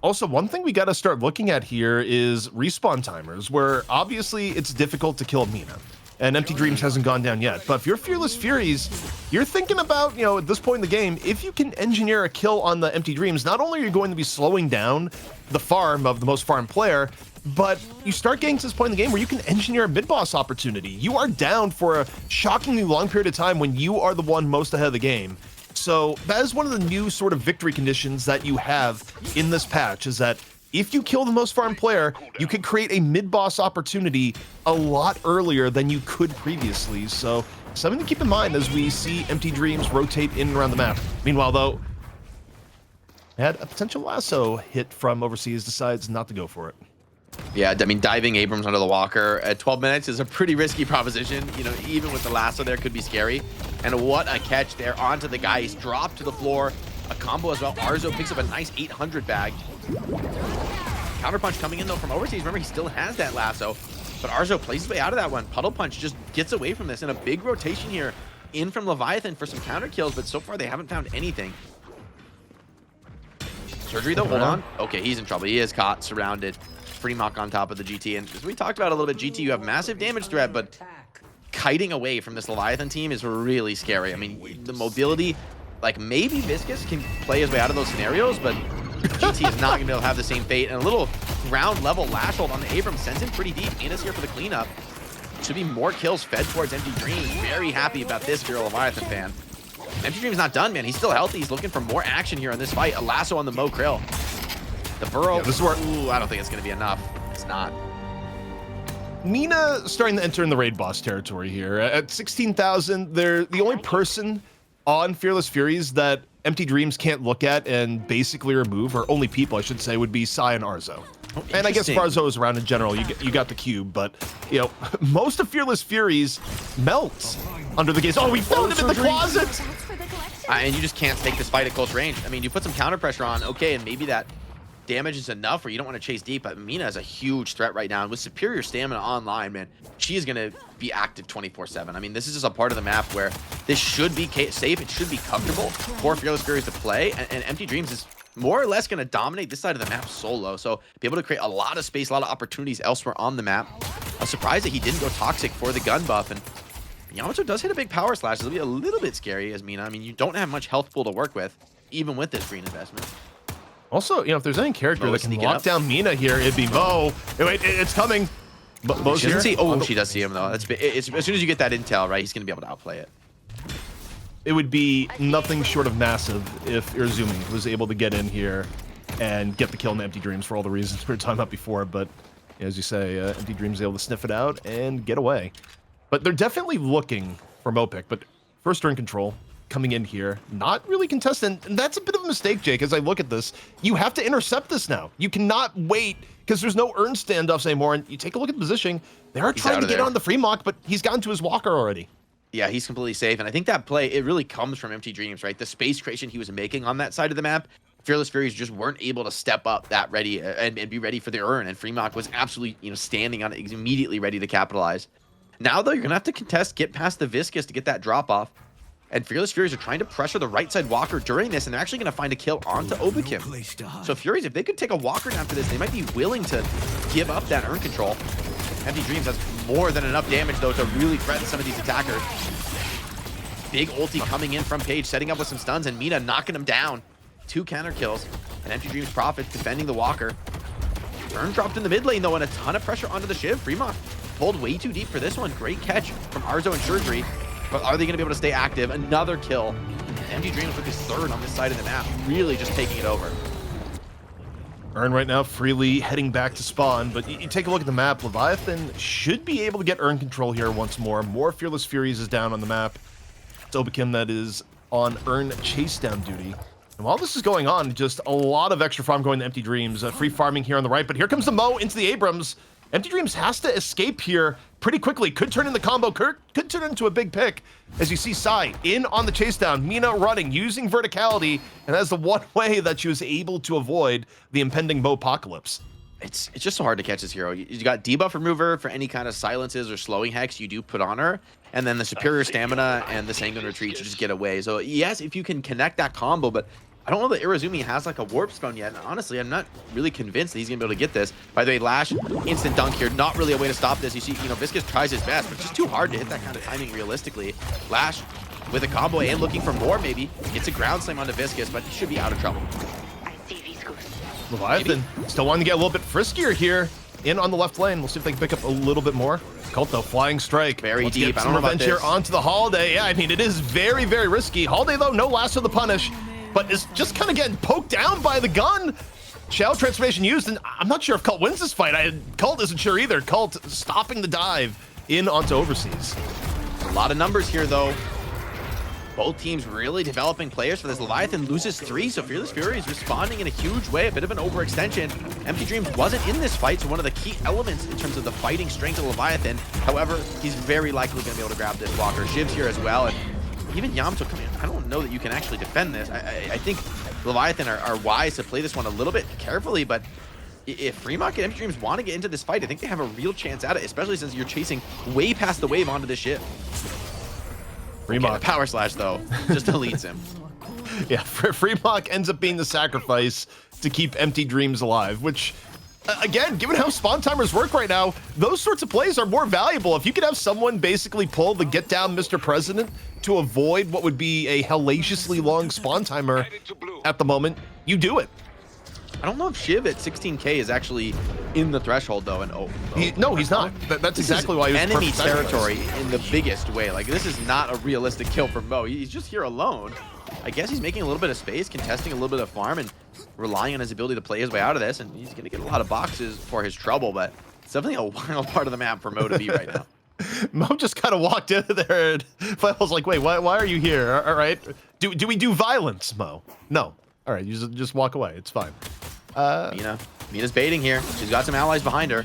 Also, one thing we got to start looking at here is respawn timers, where obviously it's difficult to kill Mina, and Empty Dreams hasn't gone down yet. But if you're Fearless Furies, you're thinking about, you know, at this point in the game, if you can engineer a kill on the Empty Dreams, not only are you going to be slowing down the farm of the most farmed player, but you start getting to this point in the game where you can engineer a mid-boss opportunity. You are down for a shockingly long period of time when you are the one most ahead of the game. So that is one of the new sort of victory conditions that you have in this patch, is that if you kill the most farmed player, you can create a mid-boss opportunity a lot earlier than you could previously. So something to keep in mind as we see Empty Dreams rotate in and around the map. Meanwhile, though, had a potential lasso hit from Overseas, decides not to go for it. Yeah, I mean, diving Abrams under the walker at 12 minutes is a pretty risky proposition. You know, even with the lasso there, could be scary. And what a catch there onto the guy. He's dropped to the floor. a combo as well. Arzo picks up a nice 800 bag. Counterpunch coming in though from overseas. Remember, he still has that lasso. But Arzo plays his way out of that one. Puddle Punch just gets away from this. And a big rotation here in from Leviathan for some counter kills. But so far, they haven't found anything. Surgery though, hold on. Okay, he's in trouble. He is caught, surrounded. Fremont on top of the GT. And as we talked about a little bit, GT, you have massive damage threat, but kiting away from this Leviathan team is really scary. I mean, the mobility, like maybe Viscous can play his way out of those scenarios, but GT is not going to be able to have the same fate. And a little ground level lash hold on the Abrams sends him pretty deep. Mina's here for the cleanup. Should be more kills fed towards Empty Dreams. Very happy about this if you're a Leviathan fan. Empty Dreams not done, man. He's still healthy. He's looking for more action here in this fight. A lasso on the Mo Krill. The burrow. Yeah, this is where, ooh, I don't think it's going to be enough. It's not. Mina starting to enter in the raid boss territory here. At 16,000, they're the only person on Fearless Furies that Empty Dreams can't look at and basically remove, or only people, I should say, would be Sai and Arzo. Oh, and I guess Arzo is around in general. You got the cube, but, you know, most of Fearless Furies melts under the gaze. Oh, we found him in the closet! And you just can't take this fight at close range. I mean, you put some counter pressure on, okay, and maybe that damage is enough where you don't want to chase deep, but Mina is a huge threat right now. And with superior stamina online, man, she is going to be active 24/7. I mean, this is just a part of the map where this should be safe. It should be comfortable for Fearless Furies to play. And Empty Dreams is more or less going to dominate this side of the map solo. So be able to create a lot of space, a lot of opportunities elsewhere on the map. I'm surprised that he didn't go Toxic for the gun buff. And Yamato does hit a big power slash. It'll be a little bit scary as Mina. I mean, you don't have much health pool to work with, even with this green investment. Also, you know, if there's any character Mo that can sneaking lock up. down Mina here, it'd be Mo. Wait, it's coming. Mo's She doesn't here. see. Oh, she does see him though. It's as soon as you get that intel, right? He's going to be able to outplay it. It would be nothing short of massive if Irizumi was able to get in here and get the kill in Empty Dreams for all the reasons we were talking about before. But as you say, Empty Dreams is able to sniff it out and get away. But they're definitely looking for Mopic. But first, they're in control. Coming in here, not really contestant, and that's a bit of a mistake, Jake. As I look at this, you have to intercept this now. You cannot wait because there's no Urn standoffs anymore. And you take a look at the position; they are trying to get on the free mock, but he's gotten to his walker already. Yeah, he's completely safe, and I think that play it really comes from Empty Dreams, right? The space creation he was making on that side of the map. Fearless Furies just weren't able to step up that ready and be ready for the Urn, and Fremont was absolutely standing on it, immediately ready to capitalize. Now though, you're gonna have to contest, get past the Viscous to get that drop off. And Fearless Furies are trying to pressure the right side walker during this, and they're actually going to find a kill onto Obikim. So Furies, if they could take a walker down for this, they might be willing to give up that Urn control. Empty Dreams has more than enough damage, though, to really threaten some of these attackers. Big ulti coming in from Page, setting up with some stuns, and Mina knocking him down. 2 counter kills, and Empty Dreams profits, defending the walker. Urn dropped in the mid lane, though, and a ton of pressure onto the Shiv. Fremont pulled way too deep for this one. Great catch from Arzo and Surgery. But are they going to be able to stay active? Another kill. Empty Dreams with his third on this side of the map. Really just taking it over. Urn right now freely heading back to spawn, but you take a look at the map. Leviathan should be able to get Urn control here once more. More Fearless Furies is down on the map. It's Obikim that is on Urn chase down duty. And while this is going on, just a lot of extra farm going to Empty Dreams. Free farming here on the right, but here comes the Mo into the Abrams. Empty Dreams has to escape here pretty quickly. Could turn in the combo. Could turn into a big pick. As you see Sai in on the chase down. Mina running, using verticality. And that's the one way that she was able to avoid the impending Mo apocalypse. It's just so hard to catch this hero. You got debuff remover for any kind of silences or slowing hex you do put on her. And then the superior stamina and the sanguine retreat to just get away. So yes, if you can connect that combo, but I don't know that Irizumi has like a warp stone yet. And honestly, I'm not really convinced that he's gonna be able to get this. By the way, Lash, instant dunk here. Not really a way to stop this. You see, Viscous tries his best, but it's just too hard to hit that kind of timing realistically. Lash with a combo and looking for more maybe. Gets a ground slam onto Viscous, but he should be out of trouble. Leviathan still wanting to get a little bit friskier here. In on the left lane. We'll see if they can pick up a little bit more. Kulto, flying strike. Very Let's deep. Get I some don't know about revenge here this. onto the Holiday. Yeah, I mean, it is very, very risky. Holiday, though, no lasso to punish, but is just kind of getting poked down by the gun. Shell transformation used, and I'm not sure if Cult wins this fight. Cult isn't sure either. Cult stopping the dive in onto Overseas. A lot of numbers here, though. Both teams really developing players for this. Leviathan loses 3, so Fearless Fury is responding in a huge way. A bit of an overextension. Empty Dreams wasn't in this fight, so one of the key elements in terms of the fighting strength of Leviathan. However, he's very likely going to be able to grab this walker. Shiv's here as well, and even Yamato coming in, I don't know that you can actually defend this. I think Leviathan are wise to play this one a little bit carefully, but if Fremont and Empty Dreams want to get into this fight, I think they have a real chance at it, especially since you're chasing way past the wave onto this ship. Fremont. Okay, the power slash, though, just deletes him. Yeah, Fremont ends up being the sacrifice to keep Empty Dreams alive, which, again, given how spawn timers work right now, those sorts of plays are more valuable. If you could have someone basically pull the get down Mr. President to avoid what would be a hellaciously long spawn timer at the moment, you do it. I don't know if Shiv at 16k is actually in the threshold, though, and no, he's not. That's exactly why he was enemy perfect territory sacrifice. in the biggest way. Like, this is not a realistic kill for Mo. He's just here alone. I guess he's making a little bit of space, contesting a little bit of farm, and relying on his ability to play his way out of this, and he's going to get a lot of boxes for his trouble, but it's definitely a wild part of the map for Mo to be right now. Mo just kind of walked into there, and Flamel's like, wait, why are you here? All right. Do we do violence, Mo? No. All right, you just walk away. It's fine. Mina's baiting here. She's got some allies behind her.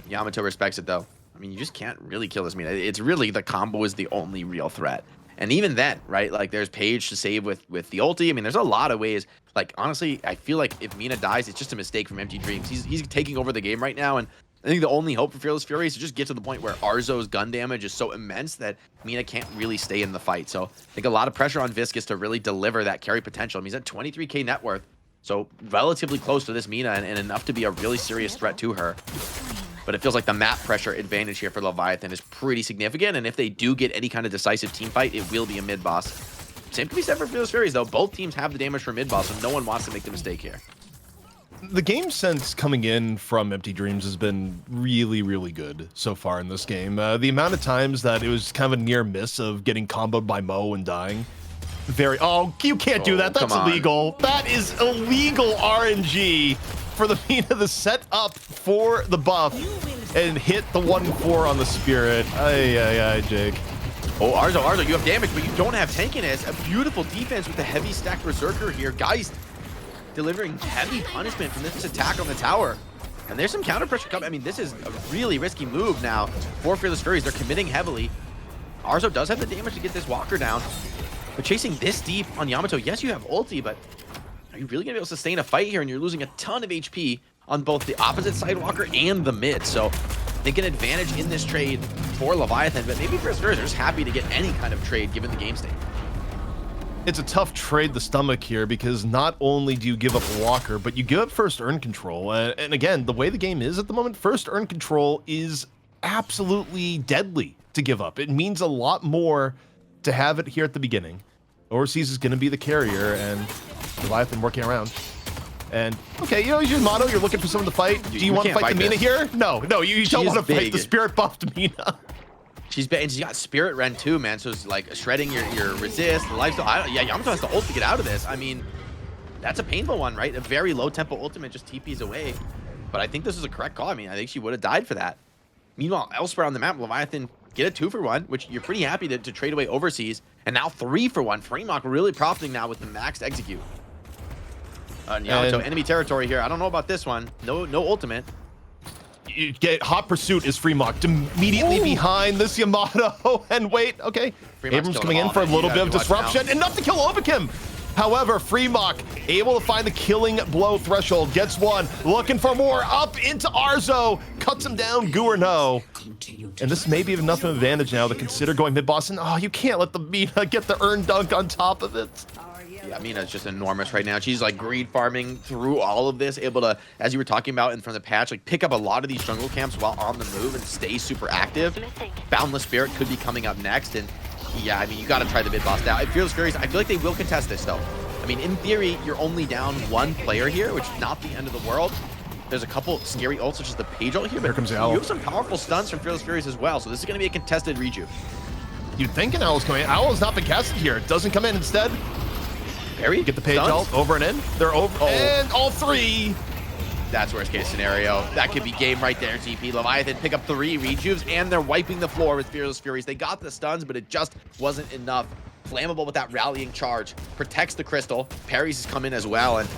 Yamato respects it, though. I mean, you just can't really kill this Mina. It's really the combo is the only real threat. And even then, right, like there's Paige to save with the ulti. I mean, there's a lot of ways. Like, honestly, I feel like if Mina dies, it's just a mistake from Empty Dreams. He's taking over the game right now, and I think the only hope for Fearless Fury is to just get to the point where Arzo's gun damage is so immense that Mina can't really stay in the fight. So I think a lot of pressure on Viscus to really deliver that carry potential. I mean, he's at 23k net worth, so relatively close to this Mina and enough to be a really serious threat to her. But it feels like the map pressure advantage here for Leviathan is pretty significant, and if they do get any kind of decisive team fight, it will be a mid-boss. Same can be said for Fearless Furies, though. Both teams have the damage for mid-boss, so no one wants to make the mistake here. The game sense coming in from Empty Dreams has been really, really good so far in this game. The amount of times that it was kind of a near miss of getting comboed by Mo and dying. Oh, you can't do that. That's illegal. That is illegal RNG for the Mina to set up for the buff and hit the 1-4 on the Spirit. Ay, Jake. Oh, Arzo, you have damage, but you don't have tankiness. A beautiful defense with the heavy stacked Berserker here. Geist delivering heavy punishment from this attack on the tower. And there's some counter pressure coming. I mean, this is a really risky move now for Fearless Furies. They're committing heavily. Arzo does have the damage to get this Walker down. But chasing this deep on Yamato, yes, you have ulti, but are you really going to be able to sustain a fight here? And you're losing a ton of HP on both the opposite side Walker and the mid. So I think an advantage in this trade for Leviathan, but maybe Fearless Furies are just happy to get any kind of trade given the game state. It's a tough trade the stomach here because not only do you give up Walker, but you give up first earn control. And again, the way the game is at the moment, first earn control is absolutely deadly to give up. It means a lot more to have it here at the beginning. Overseas is going to be the carrier, and Leviathan working around. And, okay, you know, he's your motto. You're looking for someone to fight. Do you want to fight the Mina here? No, you don't want to fight the Spirit buffed Mina. She's got Spirit Rend too, man. So it's like shredding your resist, the lifestyle. Yeah, Yamato has to ult to get out of this. I mean, that's a painful one, right? A very low tempo ultimate just TPs away. But I think this is a correct call. I mean, I think she would have died for that. Meanwhile, elsewhere on the map, Leviathan get a 2-for-1, which you're pretty happy to trade away overseas. And now 3-for-1. Fremont really profiting now with the max execute. Yamato, enemy territory here. I don't know about this one. No ultimate. You get hot pursuit is Fremont immediately behind this Yamato. And wait, okay. Fremont's Abrams coming in for a little bit of disruption. Enough to kill Overkim. However, Fremont able to find the killing blow threshold. Gets one. Looking for more. Up into Arzo. Cuts him down. Goo or no. And this may be enough of an advantage now to consider going mid-boss. And oh, you can't let the Mina get the earn dunk on top of it. Yeah, Mina's just enormous right now. She's like greed farming through all of this, able to, as you were talking about and from the patch, like pick up a lot of these jungle camps while on the move and stay super active. Boundless Spirit could be coming up next, and yeah, I mean, you got to try the mid boss now. Fearless Furies, I feel like they will contest this though. I mean, in theory, you're only down one player here, which is not the end of the world. There's a couple scary ults, such as the Page ult here, but comes you have some powerful stuns from Fearless Furies as well, so this is going to be a contested rejuve. You'd think an Owl's coming in. Owl has not been casted here. It doesn't come in instead. Parry? Get the Page ult over and in. They're over. Oh. And all three. That's worst case scenario. That could be game right there, GP. Leviathan pick up 3 rejuves, and they're wiping the floor with Fearless Furies. They got the stuns, but it just wasn't enough. Flammable with that rallying charge. Protects the crystal. Parries has come in as well, and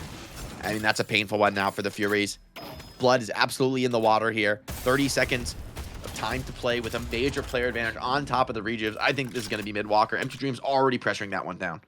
I mean, that's a painful one now for the Furies. Blood is absolutely in the water here. 30 seconds of time to play with a major player advantage on top of the rejuves. I think this is going to be mid-walker. Empty Dreams already pressuring that one down.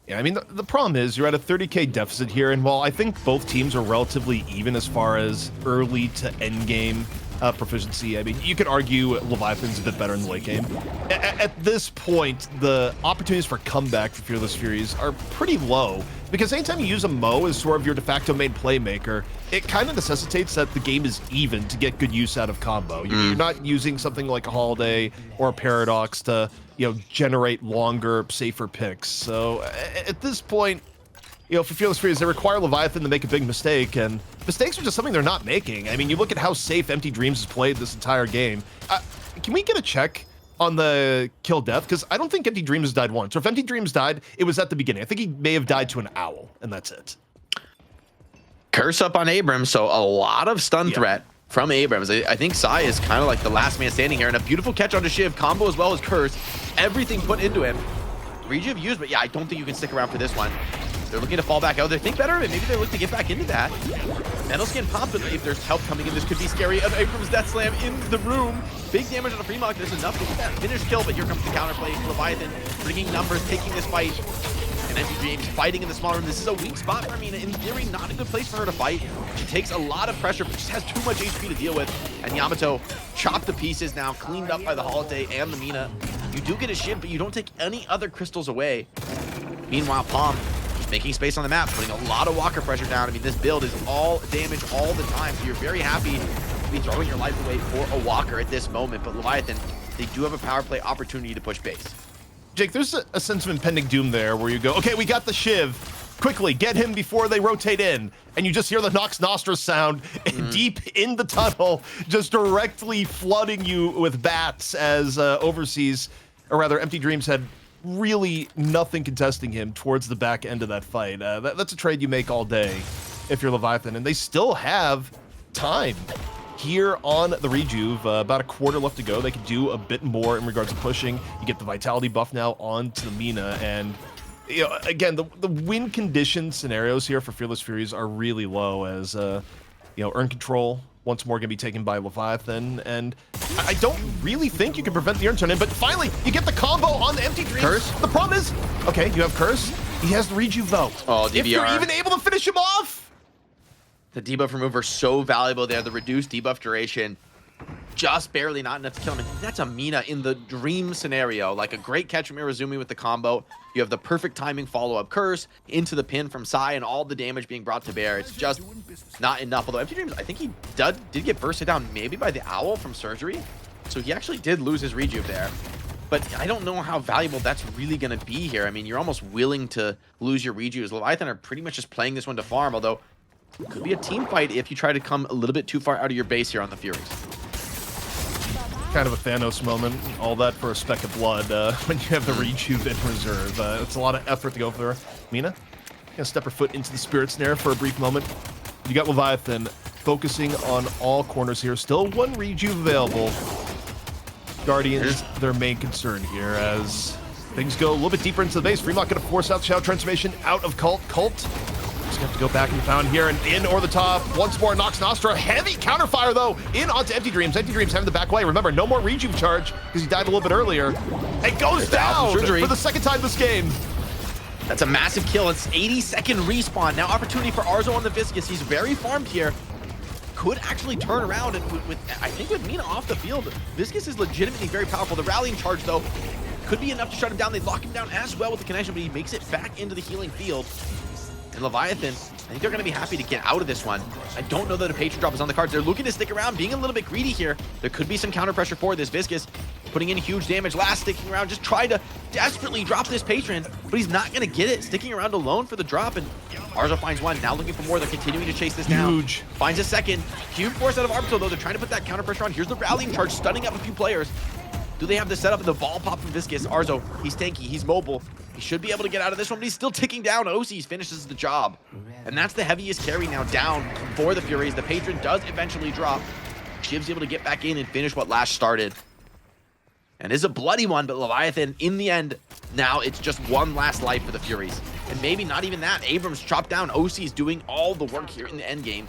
Yeah, I mean, the problem is you're at a 30k deficit here, and while I think both teams are relatively even as far as early to end game proficiency, I mean, you could argue Leviathan's a bit better in the late game. At this point, the opportunities for comeback for Fearless Furies are pretty low, because anytime you use a Mo as sort of your de facto main playmaker, it kind of necessitates that the game is even to get good use out of combo. You're not using something like a Holiday or a Paradox to, generate longer, safer picks. So at this point, for Fearless Furies, they require Leviathan to make a big mistake, and mistakes are just something they're not making. I mean, you look at how safe Empty Dreams has played this entire game. Can we get a check on the kill death? Because I don't think Empty Dreams has died once. Or if Empty Dreams died, it was at the beginning. I think he may have died to an owl, and that's it. Curse up on Abrams, so a lot of stun threat from Abrams. I think Sai is kind of like the last man standing here, and a beautiful catch onto Shiv, combo as well as Curse. Everything put into him. Rejuve used, but yeah, I don't think you can stick around for this one. They're looking to fall back out. They think better of it. Maybe they look to get back into that. Metal Skin popped, but if there's help coming in, this could be scary. Abrams Death Slam in the room. Big damage on a Fremont. There's enough to get that finish kill, but here comes the counterplay. Leviathan bringing numbers, taking this fight. And Empty Dreams fighting in the small room. This is a weak spot for Mina. In theory, not a good place for her to fight. She takes a lot of pressure, but just has too much HP to deal with. And Yamato chopped to pieces now, cleaned up by the Holiday and the Mina. You do get a Shiv, but you don't take any other crystals away. Meanwhile, Palm just making space on the map, putting a lot of walker pressure down. I mean, this build is all damage all the time, so you're very happy to be throwing your life away for a walker at this moment. But Leviathan, they do have a power play opportunity to push base. Jake, there's a sense of impending doom there where you go, okay, we got the Shiv. Quickly, get him before they rotate in. And you just hear the Nox Nostra sound deep in the tunnel, just directly flooding you with bats as Overseas, or rather Empty Dreams had really nothing contesting him towards the back end of that fight. That's a trade you make all day if you're Leviathan. And they still have time here on the Rejuve. About a quarter left to go. They could do a bit more in regards to pushing. You get the Vitality buff now onto the Mina, and again, the win condition scenarios here for Fearless Furies are really low, as earn control once more going to be taken by Leviathan, and I don't really think you can prevent the earn turn in, but finally you get the combo on the Empty Dreams. Curse? The problem is, okay, you have Curse, he has the Rejuve though. Oh, DBR. If you're even able to finish him off. The debuff remover so valuable there. The reduced debuff duration, just barely not enough to kill him. And that's a Mina in the dream scenario. Like a great catch from Irizumi with the combo. You have the perfect timing follow-up Curse into the pin from Sai and all the damage being brought to bear. It's just not enough. Although Empty Dreams, I think he did get bursted down maybe by the Owl from Surgery. So he actually did lose his Rejuve there. But I don't know how valuable that's really going to be here. I mean, you're almost willing to lose your Rejuves. Leviathan are pretty much just playing this one to farm, although could be a team fight if you try to come a little bit too far out of your base here on the Furies. Kind of a Thanos moment, all that for a speck of blood when you have the Rejuve in reserve. It's a lot of effort to go for. Mina, gonna step her foot into the Spirit Snare for a brief moment. You got Leviathan focusing on all corners here. Still one Rejuve available. Guardians, their main concern here as things go a little bit deeper into the base. Fremont gonna force out Shadow Transformation out of Cult. Just have to go back and found here and in over the top. Once more, Nox Nostra. Heavy counterfire, though, in onto Empty Dreams. Empty Dreams having the back way. Remember, no more Rejuve charge because he died a little bit earlier. It goes down for the second time this game. That's a massive kill. It's 80-second respawn. Now opportunity for Arzo on the Viscous. He's very farmed here. Could actually turn around, and I think with Mina off the field, Viscous is legitimately very powerful. The rallying charge, though, could be enough to shut him down. They lock him down as well with the connection, but he makes it back into the healing field. And Leviathan, I think they're going to be happy to get out of this one. I don't know that a Patron drop is on the cards. They're looking to stick around, being a little bit greedy here. There could be some counter pressure for this. Viscous putting in huge damage. Last sticking around, just trying to desperately drop this Patron, but he's not going to get it. Sticking around alone for the drop, and Arzo finds one. Now looking for more. They're continuing to chase this down. Huge. Finds a second. Huge force out of Arbito, though. They're trying to put that counter pressure on. Here's the rallying charge, stunning up a few players. Do they have the setup? The ball pop from Viscous. Arzo, he's tanky, he's mobile. He should be able to get out of this one, but he's still ticking down. Osis finishes the job. And that's the heaviest carry now down for the Furies. The Patron does eventually drop. Shiv's able to get back in and finish what Lash started. And it's a bloody one, but Leviathan, in the end, now it's just one last life for the Furies. And maybe not even that. Abrams chopped down. Osis doing all the work here in the end game.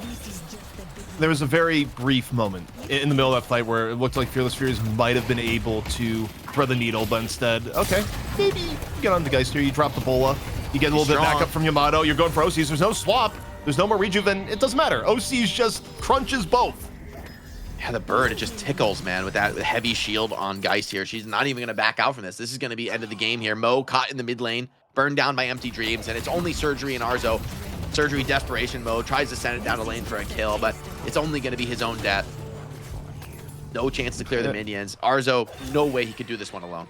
This is just the beginning. there was a very brief moment in the middle of that fight where it looked like Fearless Furies might have been able to thread the needle, but instead, okay, maybe you get on the Geist here, you drop the Bola, you get a little bit back up from Yamato, you're going for OCs, there's no swap, there's no more rejuve, and it doesn't matter. OCs just crunches both. Yeah, the bird, it just tickles, man, with that heavy shield on Geist here. She's not even going to back out from this. This is going to be end of the game here. Mo caught in the mid lane, burned down by Empty Dreams, and it's only Surgery and Arzo. Surgery desperation mode, tries to send it down the lane for a kill, but it's only going to be his own death. No chance to clear the minions. Arzo, no way he could do this one alone.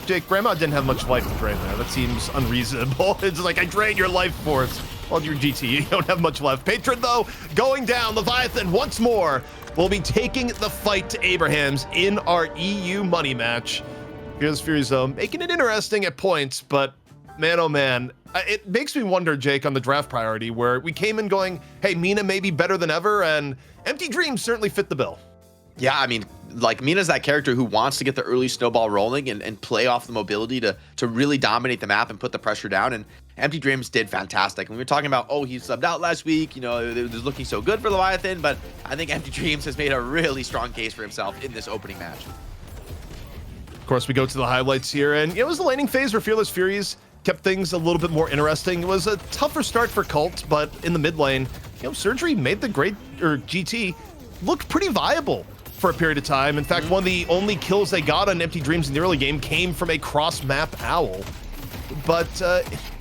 Jake, Grandma didn't have much life to drain there. That seems unreasonable. It's like, I drained your life force. Well, you're GT, you don't have much left. Patron, though, going down. Leviathan once more will be taking the fight to Abraham's in our EU money match. Here's Furies, though, making it interesting at points, but man, oh man, it makes me wonder, Jake, on the draft priority, where we came in going, hey, Mina may be better than ever, and Empty Dreams certainly fit the bill. Yeah, I mean, like, Mina's that character who wants to get the early snowball rolling and play off the mobility to really dominate the map and put the pressure down, and Empty Dreams did fantastic. And we were talking about, oh, he subbed out last week, you know, it was looking so good for Leviathan, but I think Empty Dreams has made a really strong case for himself in this opening match. Of course, we go to the highlights here, and it was the laning phase where Fearless Furies kept things a little bit more interesting. It was a tougher start for Cult, but in the mid lane, you know, Surgery made the GT look pretty viable for a period of time. In fact, one of the only kills they got on Empty Dreams in the early game came from a cross-map owl. But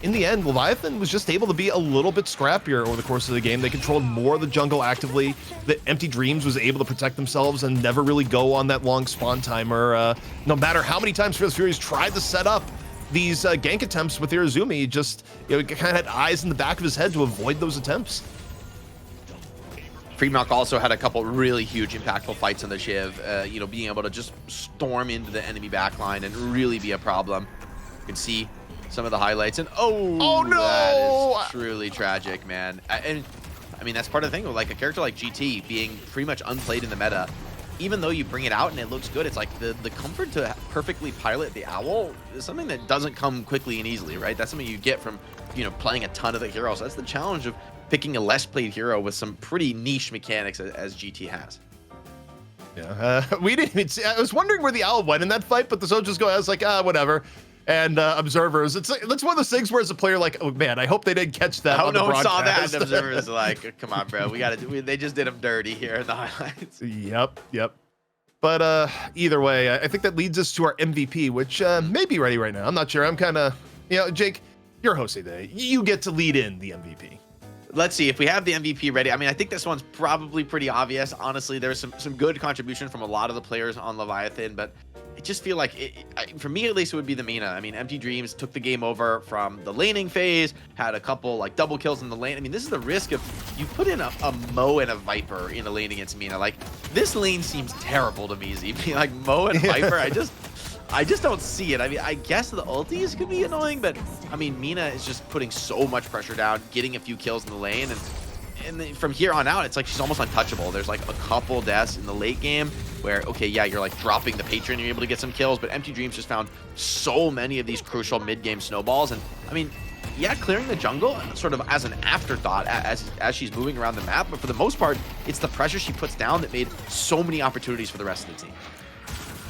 in the end, Leviathan was just able to be a little bit scrappier over the course of the game. They controlled more of the jungle actively. The Empty Dreams was able to protect themselves and never really go on that long spawn timer. No matter how many times Fearless Furies tried to set up these gank attempts with Irizumi, just, you know, kind of had eyes in the back of his head to avoid those attempts. Freemark also had a couple really huge impactful fights on the Shiv, you know, being able to just storm into the enemy backline and really be a problem. You can see some of the highlights, and oh no, that is truly tragic, man. And I mean, that's part of the thing with like a character like GT being pretty much unplayed in the meta. Even though you bring it out and it looks good, it's like the comfort to perfectly pilot the owl is something that doesn't come quickly and easily, right? That's something you get from, you know, playing a ton of the heroes. That's the challenge of picking a less played hero with some pretty niche mechanics as GT has. Yeah, we didn't even see, I was wondering where the owl went in that fight, but the soldiers go, I was like, whatever. And observers, it's one of those things where as a player, like, oh man, I hope they didn't catch that. Oh, on the no one saw that. broadcast. And observers are like, come on, bro, they just did him dirty here in the highlights. Yep. But either way, I think that leads us to our MVP, which may be ready right now. I'm not sure. I'm kind of, you know, Jake, you're hosting today. You get to lead in the MVP. Let's see if we have the MVP ready. I mean, I think this one's probably pretty obvious. Honestly, there's some good contribution from a lot of the players on Leviathan, but I just feel like, for me at least, it would be the Mina. I mean, Empty Dreams took the game over from the laning phase, had a couple like double kills in the lane. I mean, this is the risk of you put in a Mo and a Viper in a lane against Mina. Like, this lane seems terrible to me, Z. Like Mo and Viper, I just don't see it. I mean, I guess the ultis could be annoying, but I mean, Mina is just putting so much pressure down, getting a few kills in the lane, and then from here on out, it's like she's almost untouchable. There's like a couple deaths in the late game where, okay, yeah, you're like dropping the Patron, you're able to get some kills, but Empty Dreams just found so many of these crucial mid-game snowballs, and I mean, yeah, clearing the jungle sort of as an afterthought as she's moving around the map, but for the most part, it's the pressure she puts down that made so many opportunities for the rest of the team.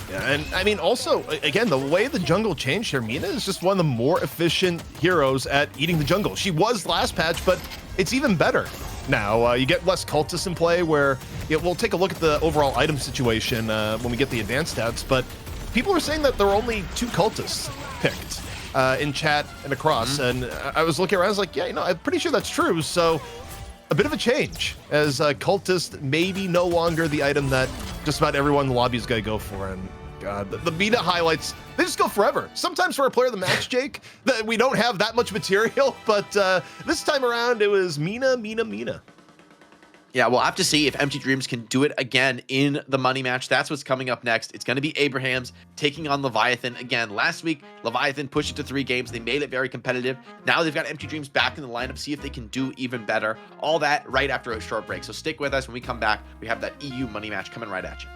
Yeah, and I mean, also, again, the way the jungle changed here, Mina is just one of the more efficient heroes at eating the jungle. She was last patch, but it's even better now. You get less cultists in play where, you know, we'll take a look at the overall item situation when we get the advanced stats, but people are saying that there were only 2 cultists picked in chat and across, and I was looking around, I was like, yeah, you know, I'm pretty sure that's true, so a bit of a change, as cultist maybe no longer the item that just about everyone in the lobby is going to go for. And God, the Mina highlights, they just go forever. Sometimes for a player of the match, Jake, that we don't have that much material, but this time around it was Mina. Yeah, we'll have to see if Empty Dreams can do it again in the money match. That's what's coming up next. It's going to be Abraham's taking on Leviathan again. Last week, Leviathan pushed it to 3 games. They made it very competitive. Now they've got Empty Dreams back in the lineup. See if they can do even better. All that right after a short break. So stick with us. When we come back, we have that EU money match coming right at you.